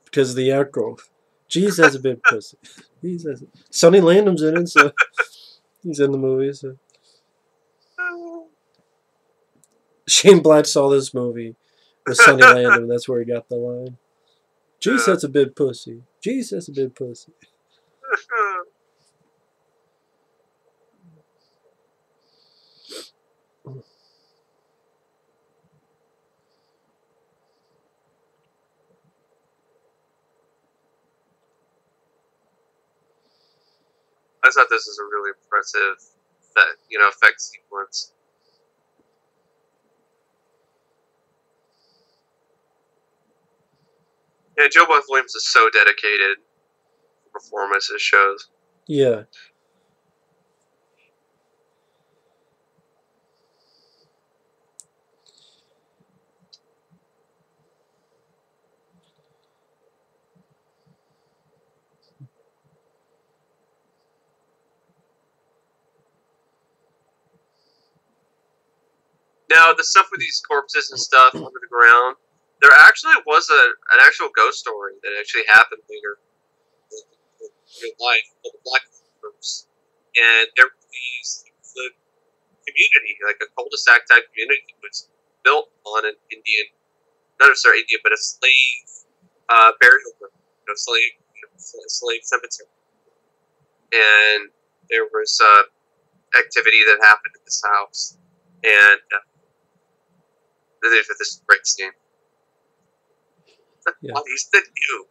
Because of the outgrowth. Jeez, that's a big pussy. Sonny Landham's in it, so he's in the movie. So. Shane Black saw this movie with Sonny Landham. That's where he got the line. Jeez, that's a big pussy. Jeez, that's a big pussy. I thought this was a really impressive, effect sequence. Yeah, Joe Beth Williams is so dedicated to performances shows. Yeah. Now, the stuff with these corpses and stuff under the ground, there actually was an actual ghost story that actually happened later in life called the Black Groups. And there was a community, like a cul-de-sac type community, that was built on an Indian, not necessarily Indian, but a slave burial ground, slave cemetery. And there was activity that happened at this house. And this is a great scene. Yeah. What is the new?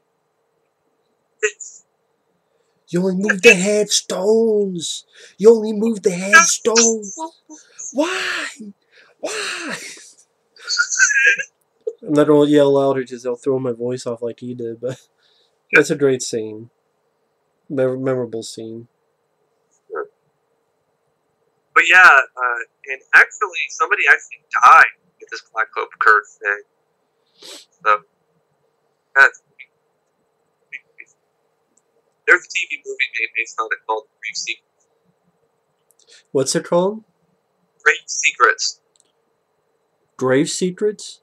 You only moved the headstones. You only moved the headstones. Why? Why? I'm not going to yell louder because they'll throw my voice off like he did, but that's a great scene. Memorable scene. But yeah, and actually, somebody actually died with this Black Cloak curse thing. So, that's there's a TV movie made based on it called Grave Secrets. What's it called? Grave Secrets. Grave Secrets?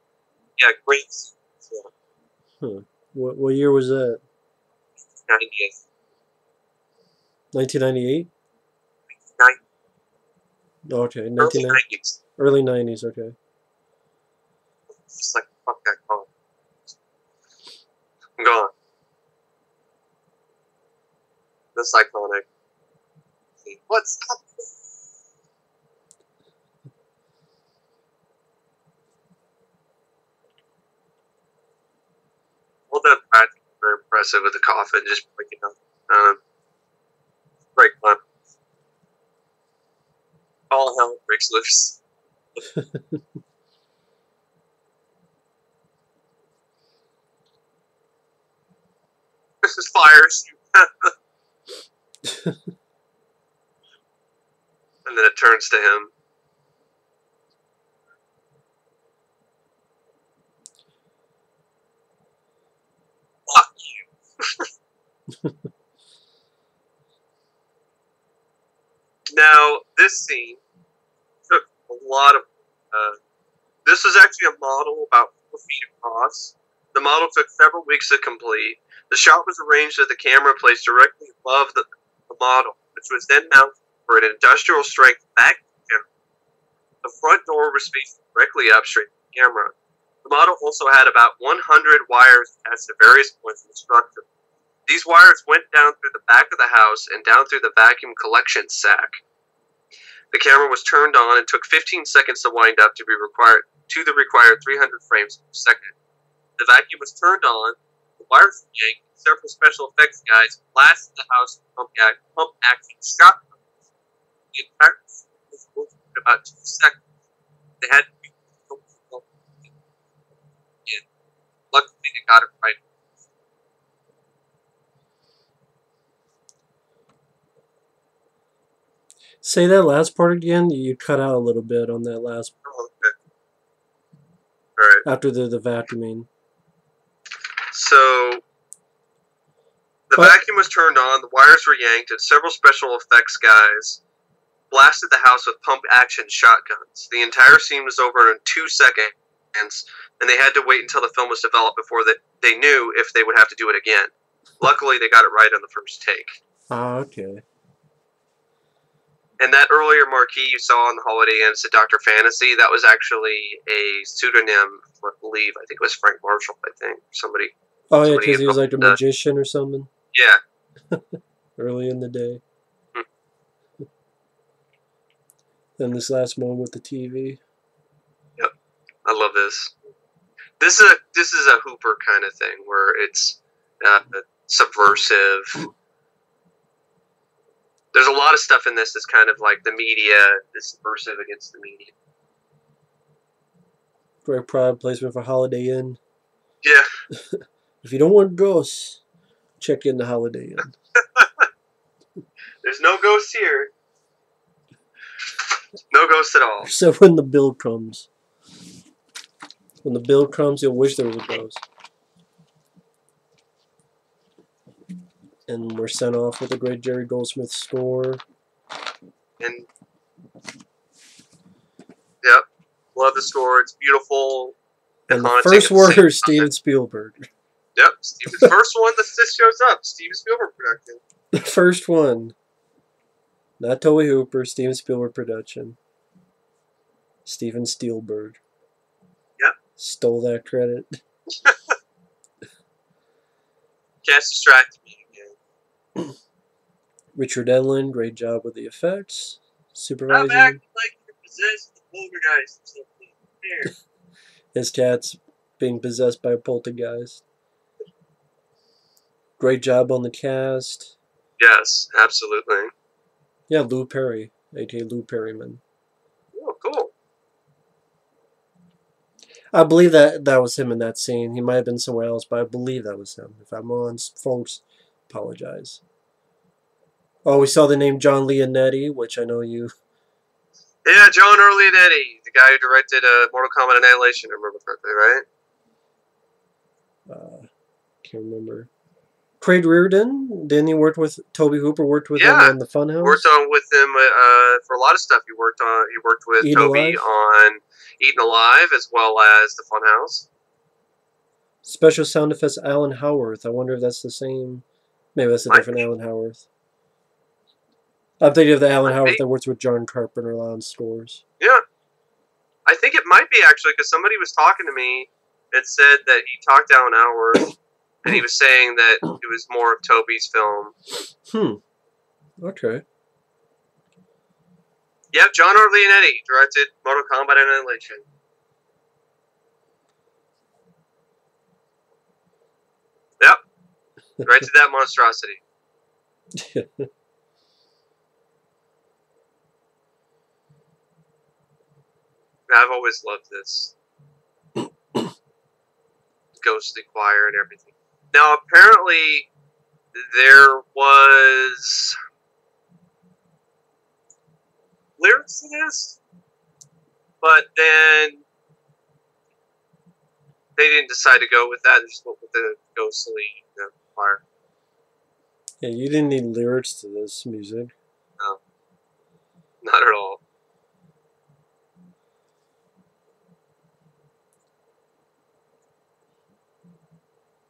Yeah, great. Yeah. Huh. What year was that? 90th. 1998? Okay, Early 90s. Early 90s, okay. Just like, fuck that call. I'm gone. That's iconic. What's up? Well done, Brad. Very impressive with the coffin, just breaking up. Break one. All hell breaks loose. This is fires. And then it turns to him. Fuck you. Now, this scene took a lot of... this was actually a model about 4 feet across. The model took several weeks to complete. The shot was arranged with the camera placed directly above the model, which was then mounted for an industrial-strength vacuum camera. The front door was facing directly up straight to the camera. The model also had about 100 wires attached to various points in the structure. These wires went down through the back of the house and down through the vacuum collection sack. The camera was turned on and took 15 seconds to wind up to the required 300 frames per second. The vacuum was turned on, the wires were yanked, and several special effects guys blasted the house with pump action shotguns. The entire scene was over in about 2 seconds. They had to be and luckily they got it right. Say that last part again. You cut out a little bit on that last. Oh, okay. All right. After the vacuuming. So the vacuum was turned on, the wires were yanked, and several special effects guys blasted the house with pump-action shotguns. The entire scene was over in 2 seconds, and they had to wait until the film was developed before they knew if they would have to do it again. Luckily, they got it right on the first take. Ah, okay. And that earlier marquee you saw on the Holiday Inn said Dr. Fantasy, that was actually a pseudonym, I believe. I think it was Frank Marshall, I think. Somebody. Oh, yeah, because he was like a magician or something? Yeah. Early in the day. And this last one with the TV. Yep. I love this. This is a Hooper kind of thing, where it's subversive. There's a lot of stuff in this that's kind of like the media is subversive against the media. Great product placement for Holiday Inn. Yeah. If you don't want ghosts, check in the Holiday Inn. There's no ghosts here. No ghosts at all. So when the bill comes. When the bill comes, you'll wish there was a ghost. And we're sent off with a great Jerry Goldsmith score. And yep, love the score. It's beautiful. And the first word is Steven Spielberg. Yep, Steven's first one that just shows up. Steven Spielberg production. The first one. Not Tobe Hooper, Steven Spielberg production. Steven Spielberg. Yep. Stole that credit. Can't distract me again. Richard Edlund, great job with the effects. Supervising. Stop acting like you're possessed with poltergeist or something. Here. His cat's being possessed by a poltergeist. Great job on the cast. Yes, absolutely. Yeah, Lou Perry, a.k.a. Lou Perryman. Oh, cool. I believe that was him in that scene. He might have been somewhere else, but I believe that was him. If I'm wrong, folks, apologize. Oh, we saw the name John Leonetti, which I know you... Yeah, John Leonetti, the guy who directed Mortal Kombat Annihilation, I remember correctly, right? Can't remember. Craig Reardon, didn't he work with Tobe Hooper? Worked with him on the Funhouse. Worked on with him for a lot of stuff. He worked with Tobe on Eaten Alive as well as the Funhouse. Special sound effects, Alan Howarth. I wonder if that's the same. Maybe that's a different Alan Howarth. I'm thinking of the Alan Howarth that works with John Carpenter on scores. Yeah. I think it might be, actually, because somebody was talking to me and said that he talked to Alan Howarth, and he was saying that it was more of Tobe's film. Okay. Yep, John R. Leonetti directed Mortal Kombat Annihilation. Yep. Directed that monstrosity. I've always loved this. Ghostly choir and everything. Now, apparently, there was lyrics to this, but then they didn't decide to go with that. They just went with the ghostly choir. Yeah, you didn't need lyrics to this music. No. Not at all.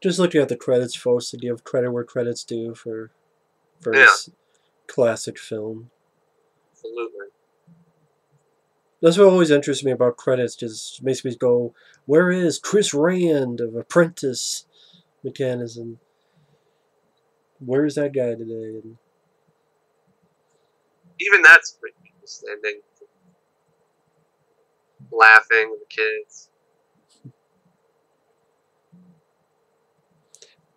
Just looking at the credits, folks, to give credit where credit's due for this classic film. Absolutely. That's what always interests me about credits. Just makes me go, where is Chris Rand of Apprentice Mechanism? Where is that guy today? And even that's pretty standing, laughing with the kids.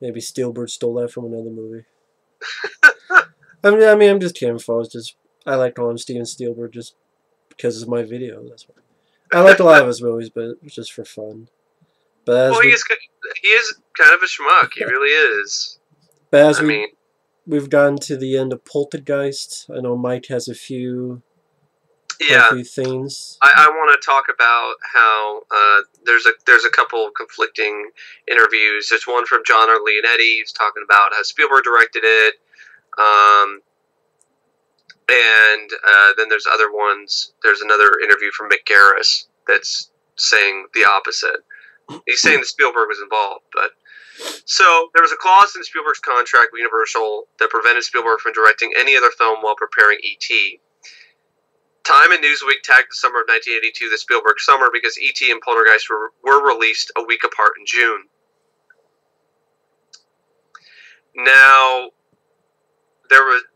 Maybe Spielberg stole that from another movie. I mean, I'm just kidding, folks. I like calling Steven Spielberg just because it's my video. That's why. I like a lot of his movies, but it's just for fun. But he is kind of a schmuck. He really is. But we've gotten to the end of Poltergeist. I know Mike has a few things. I want to talk about how there's a couple of conflicting interviews. There's one from John R. Leonetti. He's talking about how Spielberg directed it, and then there's other ones. There's another interview from Mick Garris that's saying the opposite. He's saying that Spielberg was involved, but so there was a clause in Spielberg's contract with Universal that prevented Spielberg from directing any other film while preparing E.T. Time and Newsweek tagged the summer of 1982 the Spielberg summer because E.T. and Poltergeist were released a week apart in June. Now,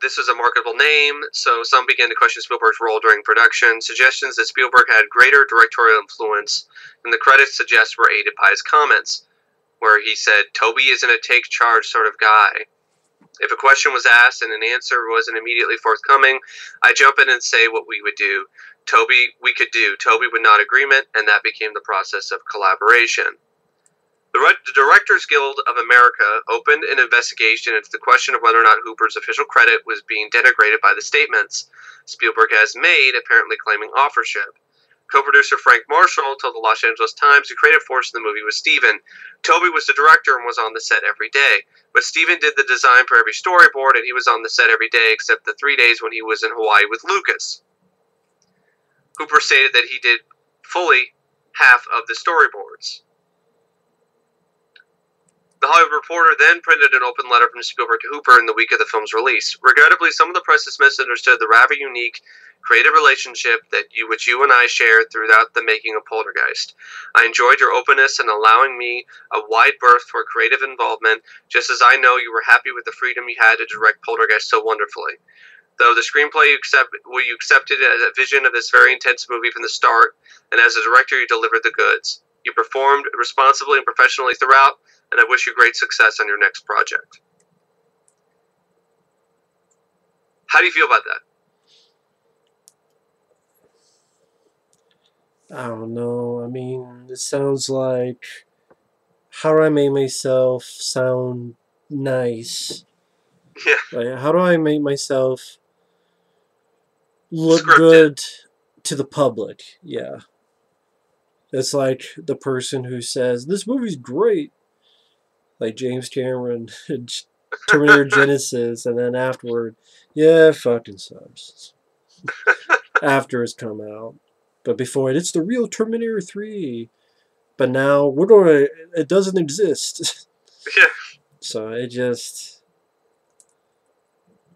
this was a marketable name, so some began to question Spielberg's role during production. Suggestions that Spielberg had greater directorial influence than the credits suggest were aided by his comments, where he said, "Tobe isn't a take charge sort of guy. If a question was asked and an answer wasn't immediately forthcoming, I jump in and say what we would do. We could do. Tobe would not agreement, and that became the process of collaboration." The Directors Guild of America opened an investigation into the question of whether or not Hooper's official credit was being denigrated by the statements Spielberg has made, apparently claiming authorship. Co-producer Frank Marshall told the Los Angeles Times the creative force in the movie was Steven. Tobe was the director and was on the set every day, but Steven did the design for every storyboard, and he was on the set every day except the 3 days when he was in Hawaii with Lucas. Hooper stated that he did fully half of the storyboards. The Hollywood Reporter then printed an open letter from Spielberg to Hooper in the week of the film's release. Regrettably, some of the press has misunderstood the rather unique creative relationship which you and I shared throughout the making of Poltergeist. I enjoyed your openness in allowing me a wide berth for creative involvement, just as I know you were happy with the freedom you had to direct Poltergeist so wonderfully. Though the screenplay you accepted as a vision of this very intense movie from the start, and as a director you delivered the goods. You performed responsibly and professionally throughout, and I wish you great success on your next project. How do you feel about that? I don't know. I mean, it sounds like how do I make myself sound nice? Yeah. Like, how do I make myself look good to the public? Yeah. It's like the person who says, this movie's great. Like James Cameron in Terminator Genesis, and then afterward, yeah, it fucking sucks. After it's come out. But before it, it's the real Terminator 3. But now it doesn't exist. Yeah. So it just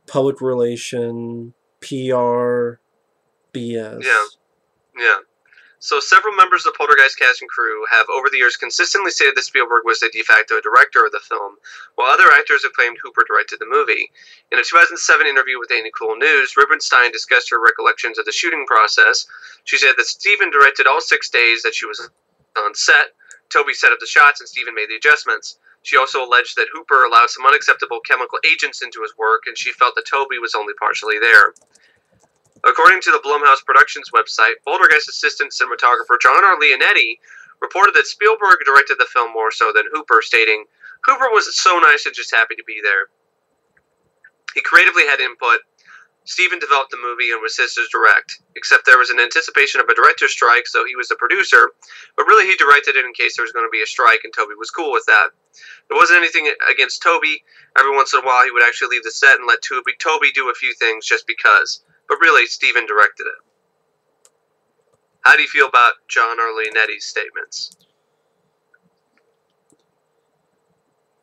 public relation, PR, BS. Yeah. So several members of the Poltergeist cast and crew have over the years consistently stated that Spielberg was the de facto director of the film, while other actors have claimed Hooper directed the movie. In a 2007 interview with Ain't It Cool News, Rubenstein discussed her recollections of the shooting process. She said that Stephen directed all 6 days that she was on set. Tobe set up the shots and Stephen made the adjustments. She also alleged that Hooper allowed some unacceptable chemical agents into his work, and she felt that Tobe was only partially there. According to the Blumhouse Productions website, Poltergeist assistant cinematographer John R. Leonetti reported that Spielberg directed the film more so than Hooper, stating, "Hooper was so nice and just happy to be there. He creatively had input. Stephen developed the movie and was his to direct, except there was an anticipation of a director's strike, so he was the producer, but really he directed it in case there was going to be a strike, and Tobe was cool with that. There wasn't anything against Tobe. Every once in a while he would actually leave the set and let Tobe do a few things just because. But really, Stephen directed it." How do you feel about John R. Leonetti's statements?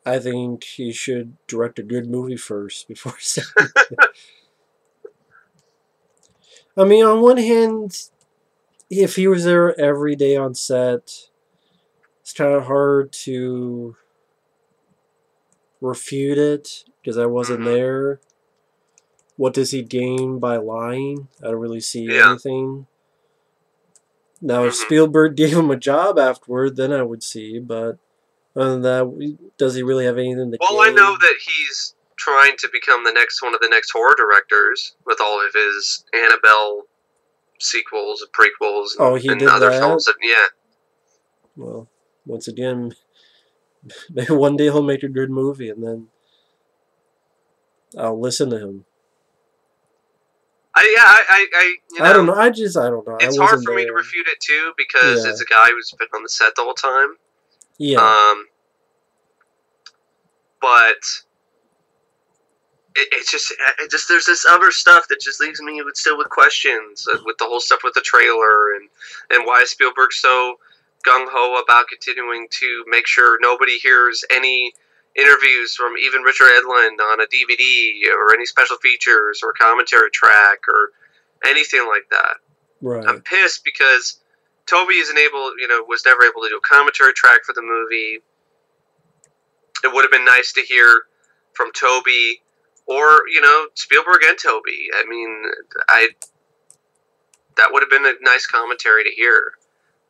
I think he should direct a good movie first before saying I mean, on one hand, if he was there every day on set, it's kind of hard to refute it because I wasn't there. What does he gain by lying? I don't really see anything. Now, if Spielberg gave him a job afterward, then I would see. But other than that, does he really have anything to gain? Well, I know that he's trying to become the next one of the next horror directors with all of his Annabelle sequels, prequels, and other films. Yeah. Well, once again, maybe one day he'll make a good movie, and then I'll listen to him. I don't know. I don't know. It's hard for me to refute it too because it's a guy who's been on the set the whole time. Yeah. But it's just there's this other stuff that just leaves me with questions with the whole stuff with the trailer and why is Spielberg so gung ho about continuing to make sure nobody hears any interviews from even Richard Edlund on a DVD or any special features or commentary track or anything like that. Right. I'm pissed because Tobe was never able to do a commentary track for the movie. It would have been nice to hear from Tobe or, Spielberg and Tobe. I mean, that would have been a nice commentary to hear.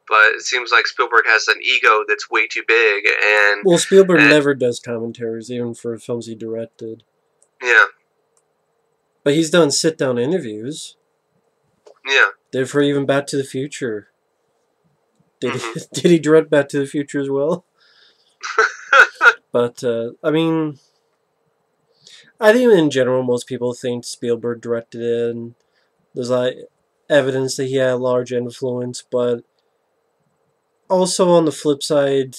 But it seems like Spielberg has an ego that's way too big. Well, Spielberg never does commentaries, even for films he directed. Yeah. But he's done sit-down interviews. Yeah. Did for even Back to the Future. Did he direct Back to the Future as well? But, I mean, I think in general most people think Spielberg directed it, and there's evidence that he had a large influence, but also on the flip side,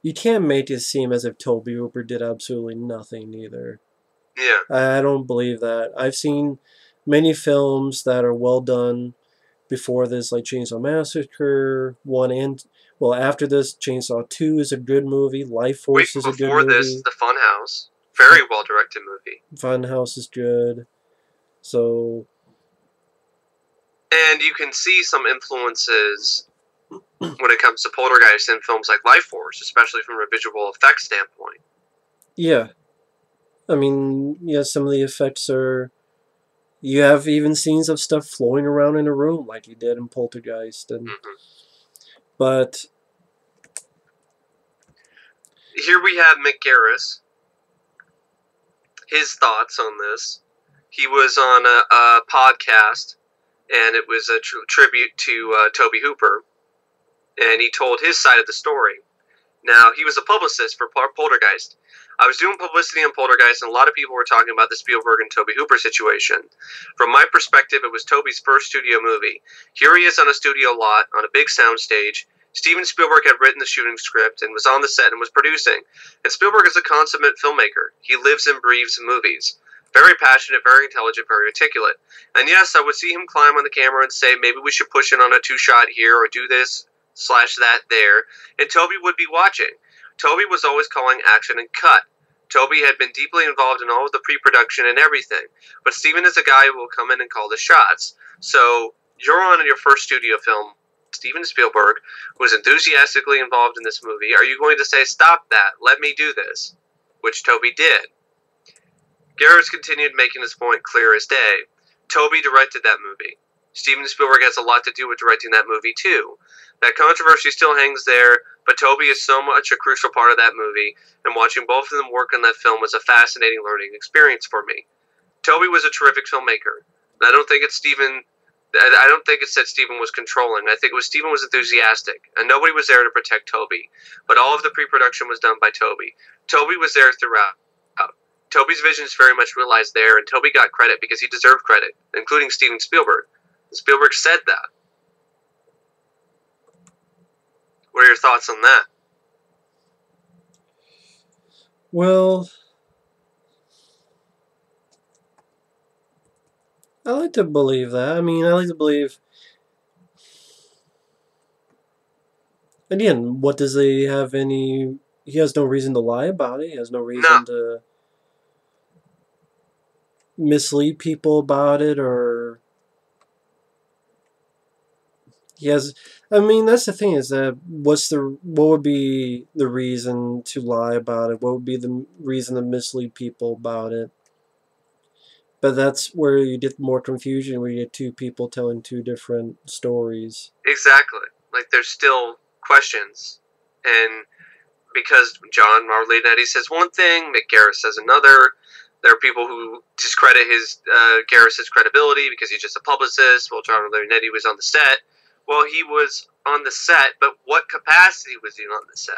you can't make it seem as if Tobe Hooper did absolutely nothing either. Yeah. I don't believe that. I've seen many films that are well done before this, like Chain Saw Massacre 1 and... Well, after this, Chainsaw 2 is a good movie. Life Force is a good movie. Before this, The Funhouse. Very well-directed movie. Funhouse is good. So... And you can see some influences when it comes to Poltergeist in films like Life Force, especially from a visual effects standpoint. Yeah. I mean, some of the effects are... You have even scenes of stuff flowing around in a room, like you did in Poltergeist. And But... Here we have Mick Garris. His thoughts on this. He was on a podcast, and it was a tribute to Tobe Hooper. And he told his side of the story. Now, he was a publicist for Poltergeist. I was doing publicity on Poltergeist, and a lot of people were talking about the Spielberg and Tobe Hooper situation. From my perspective, it was Tobe's first studio movie. Here he is on a studio lot, on a big soundstage. Steven Spielberg had written the shooting script and was on the set and was producing. And Spielberg is a consummate filmmaker. He lives and breathes movies. Very passionate, very intelligent, very articulate. And yes, I would see him climb on the camera and say, maybe we should push in on a 2-shot here or do this slash that there, and Tobe would be watching. Tobe was always calling action and cut. Tobe had been deeply involved in all of the pre-production and everything, but Steven is a guy who will come in and call the shots. So you're on your first studio film, Steven Spielberg, who was enthusiastically involved in this movie. Are you going to say, stop that, let me do this? Which Tobe did. Garrett's continued making his point clear as day. Tobe directed that movie. Steven Spielberg has a lot to do with directing that movie, too. That controversy still hangs there, but Tobe is so much a crucial part of that movie, and watching both of them work on that film was a fascinating learning experience for me. Tobe was a terrific filmmaker. I don't think it said Steven was controlling. I think it was Steven was enthusiastic, and nobody was there to protect Tobe. But all of the pre-production was done by Tobe. Tobe was there throughout. Tobe's vision is very much realized there, and Tobe got credit because he deserved credit, including Steven Spielberg. Spielberg said that. What are your thoughts on that? Well, I like to believe that. I mean, I like to believe... Again, what does he have any... He has no reason to lie about it. He has no reason to mislead people about it, or... He has... I mean, that's the thing, is that what would be the reason to lie about it? What would be the reason to mislead people about it? But that's where you get more confusion, where you get two people telling two different stories. Exactly. Like, there's still questions. And because John Marlenetti says one thing, Mick Garris says another. There are people who discredit Garris's credibility because he's just a publicist. Well, John Marlenetti was on the set. Well, he was on the set, but what capacity was he on the set?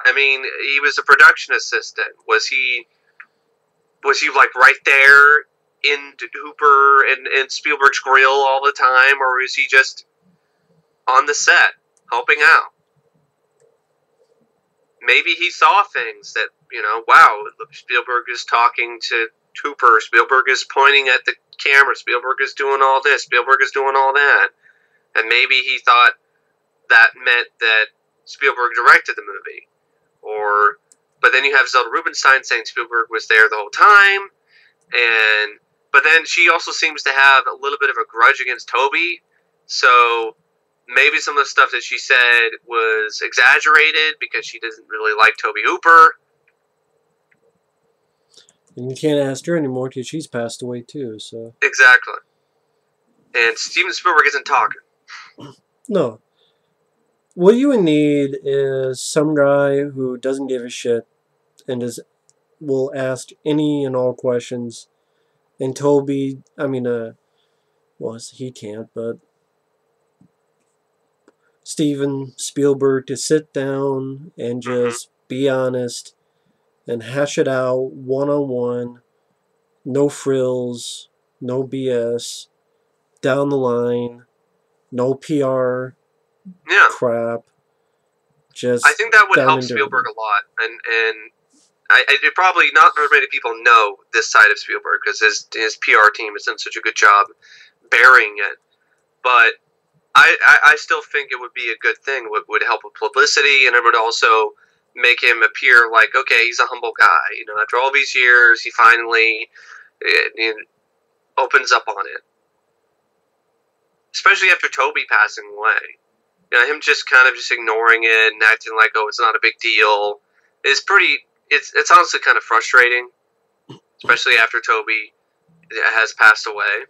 I mean, he was a production assistant. Was he like right there in Hooper and Spielberg's grill all the time, or was he just on the set helping out? Maybe he saw things that, wow, Spielberg is talking to Hooper, Spielberg is pointing at the camera, Spielberg is doing all this, Spielberg is doing all that. And maybe he thought that meant that Spielberg directed the movie. But then you have Zelda Rubinstein saying Spielberg was there the whole time. But then she also seems to have a little bit of a grudge against Tobe. So maybe some of the stuff that she said was exaggerated because she doesn't really like Tobe Hooper. And you can't ask her anymore because she's passed away too. So exactly. And Steven Spielberg isn't talking. No. What you would need is some guy who doesn't give a shit and will ask any and all questions. And Tobe, well, he can't, but Steven Spielberg to sit down and just be honest and hash it out one-on-one. No frills, no BS, down the line. No PR crap. Just I think that would help Spielberg a lot, and probably not very many people know this side of Spielberg because his PR team has done such a good job burying it. But I still think it would be a good thing. Would help with publicity, and it would also make him appear like, okay, he's a humble guy. After all these years, he finally opens up on it. Especially after Tobe passing away. Him just kind of just ignoring it and acting like, oh, it's not a big deal. It's honestly kind of frustrating. Especially after Tobe has passed away.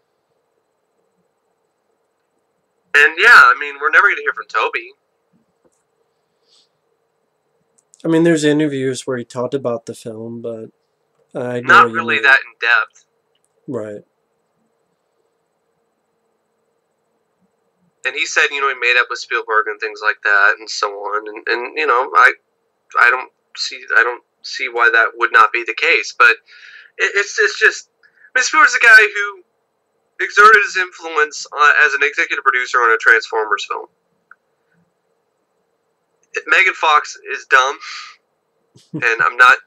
And yeah, we're never going to hear from Tobe. there's interviews where he talked about the film, but not really that in depth. Right. And he said, he made up with Spielberg and things like that, and so on. And I don't see why that would not be the case. But it's just, Spielberg's a guy who exerted his influence as an executive producer on a Transformers film. Megan Fox is dumb, and I'm not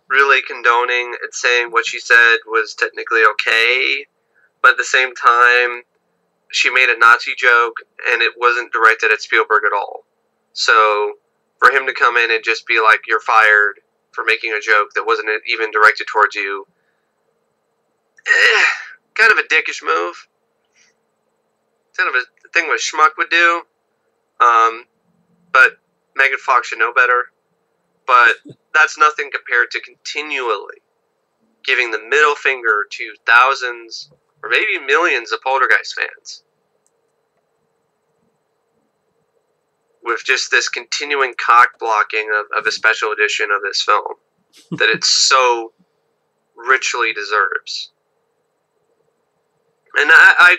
really condoning it, saying what she said was technically okay, but at the same time, she made a Nazi joke, and it wasn't directed at Spielberg at all. So for him to come in and just be like, "You're fired for making a joke that wasn't even directed towards you," kind of a dickish move. Kind of a thing what schmuck would do. But Megan Fox should know better. But that's nothing compared to continually giving the middle finger to thousands or maybe millions of Poltergeist fans. With just this continuing cock blocking of a special edition of this film that it so richly deserves. And I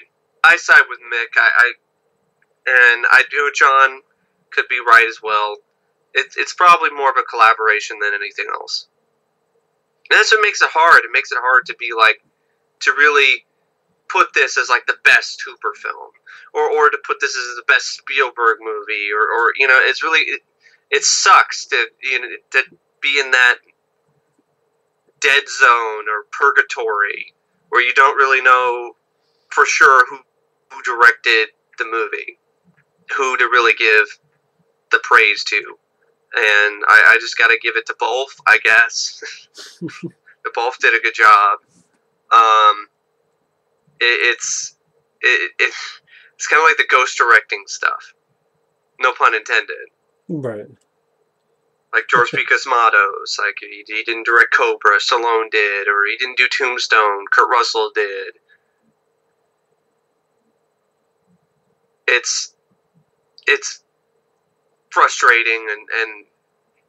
side with Mick. I do. John could be right as well. It's probably more of a collaboration than anything else. And that's what makes it hard. It makes it hard to be like, to really put this as like the best Hooper film, or to put this as the best Spielberg movie, or you know, it's really it sucks to to be in that dead zone or purgatory where you don't really know for sure who directed the movie, who to really give the praise to. And I just got to give it to both, I guess. They both did a good job. It's kind of like the ghost directing stuff. No pun intended. Right. Like George P. Cosmatos. Like, he didn't direct Cobra, Stallone did. Or he didn't do Tombstone, Kurt Russell did. It's frustrating and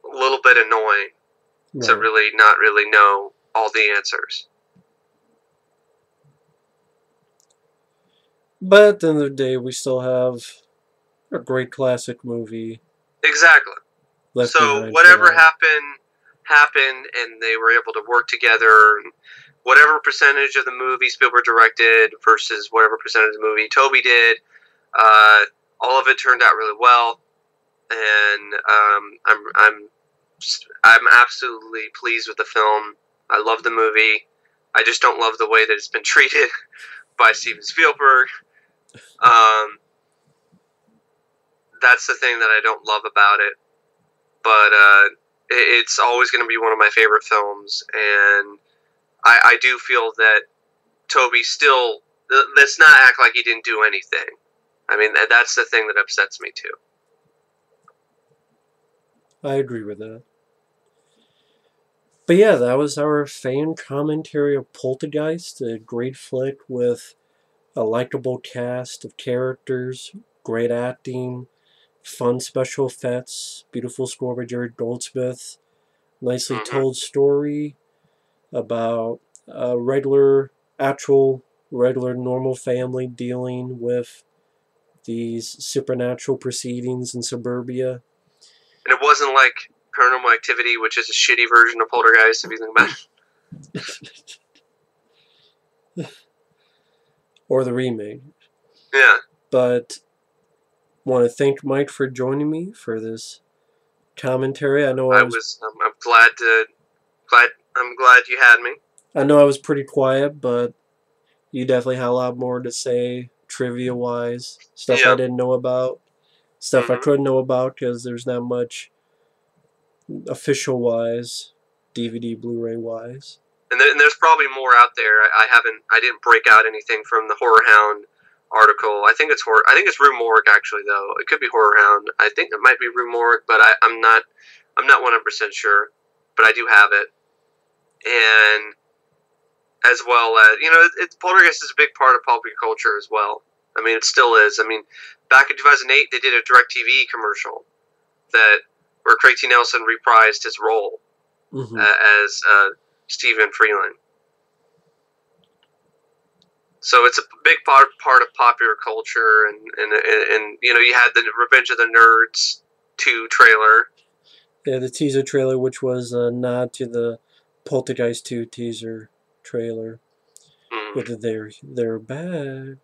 a little bit annoying to really not really know all the answers. But at the end of the day, we still have a great classic movie. Exactly. So whatever happened, and they were able to work together. And whatever percentage of the movie Spielberg directed versus whatever percentage of the movie Tobe did, all of it turned out really well. And I'm absolutely pleased with the film. I love the movie. I just don't love the way that it's been treated by Steven Spielberg. That's the thing that I don't love about it. But it's always going to be one of my favorite films, and I do feel that Tobe still, let's not act like he didn't do anything. I mean, that's the thing that upsets me too. I agree with that. But yeah, that was our fan commentary of Poltergeist, a great flick with a likable cast of characters, great acting, fun special effects, beautiful score by Jerry Goldsmith, nicely told story about a regular normal family dealing with these supernatural proceedings in suburbia. And it wasn't like Paranormal Activity, which is a shitty version of Poltergeist, if you think about it. Or the remake. Yeah. But want to thank Mike for joining me for this commentary. I know I'm glad you had me. I know I was pretty quiet, but you definitely had a lot more to say, trivia-wise, stuff I didn't know about, stuff I couldn't know about because there's not much official-wise, DVD, Blu-ray-wise. And there's probably more out there. I didn't break out anything from the Horror Hound article. I think it's Rue Morgue actually, though. It could be Horror Hound. I think it might be Rue Morgue, but I'm not 100% sure. But I do have it, and as well as Poltergeist is a big part of popular culture as well. I mean, it still is. I mean, back in 2008, they did a DirecTV commercial where Craig T. Nelson reprised his role as Stephen Freeland. So it's a big part of popular culture, and you had the Revenge of the Nerds 2 trailer. Yeah, the teaser trailer, which was a nod to the Poltergeist 2 teaser trailer. With they're bad.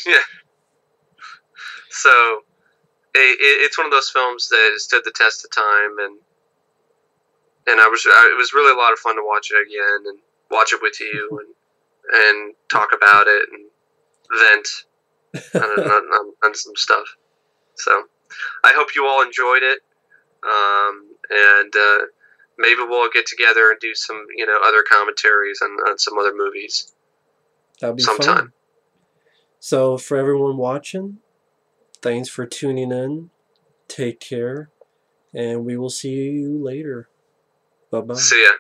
Yeah. So it's one of those films that stood the test of time, and it was really a lot of fun to watch it again and watch it with you and talk about it and vent. on some stuff. So I hope you all enjoyed it, and maybe we'll get together and do some other commentaries on some other movies. That'd be sometime. fun. So for everyone watching, thanks for tuning in. Take care, and we will see you later. Bye-bye. See ya.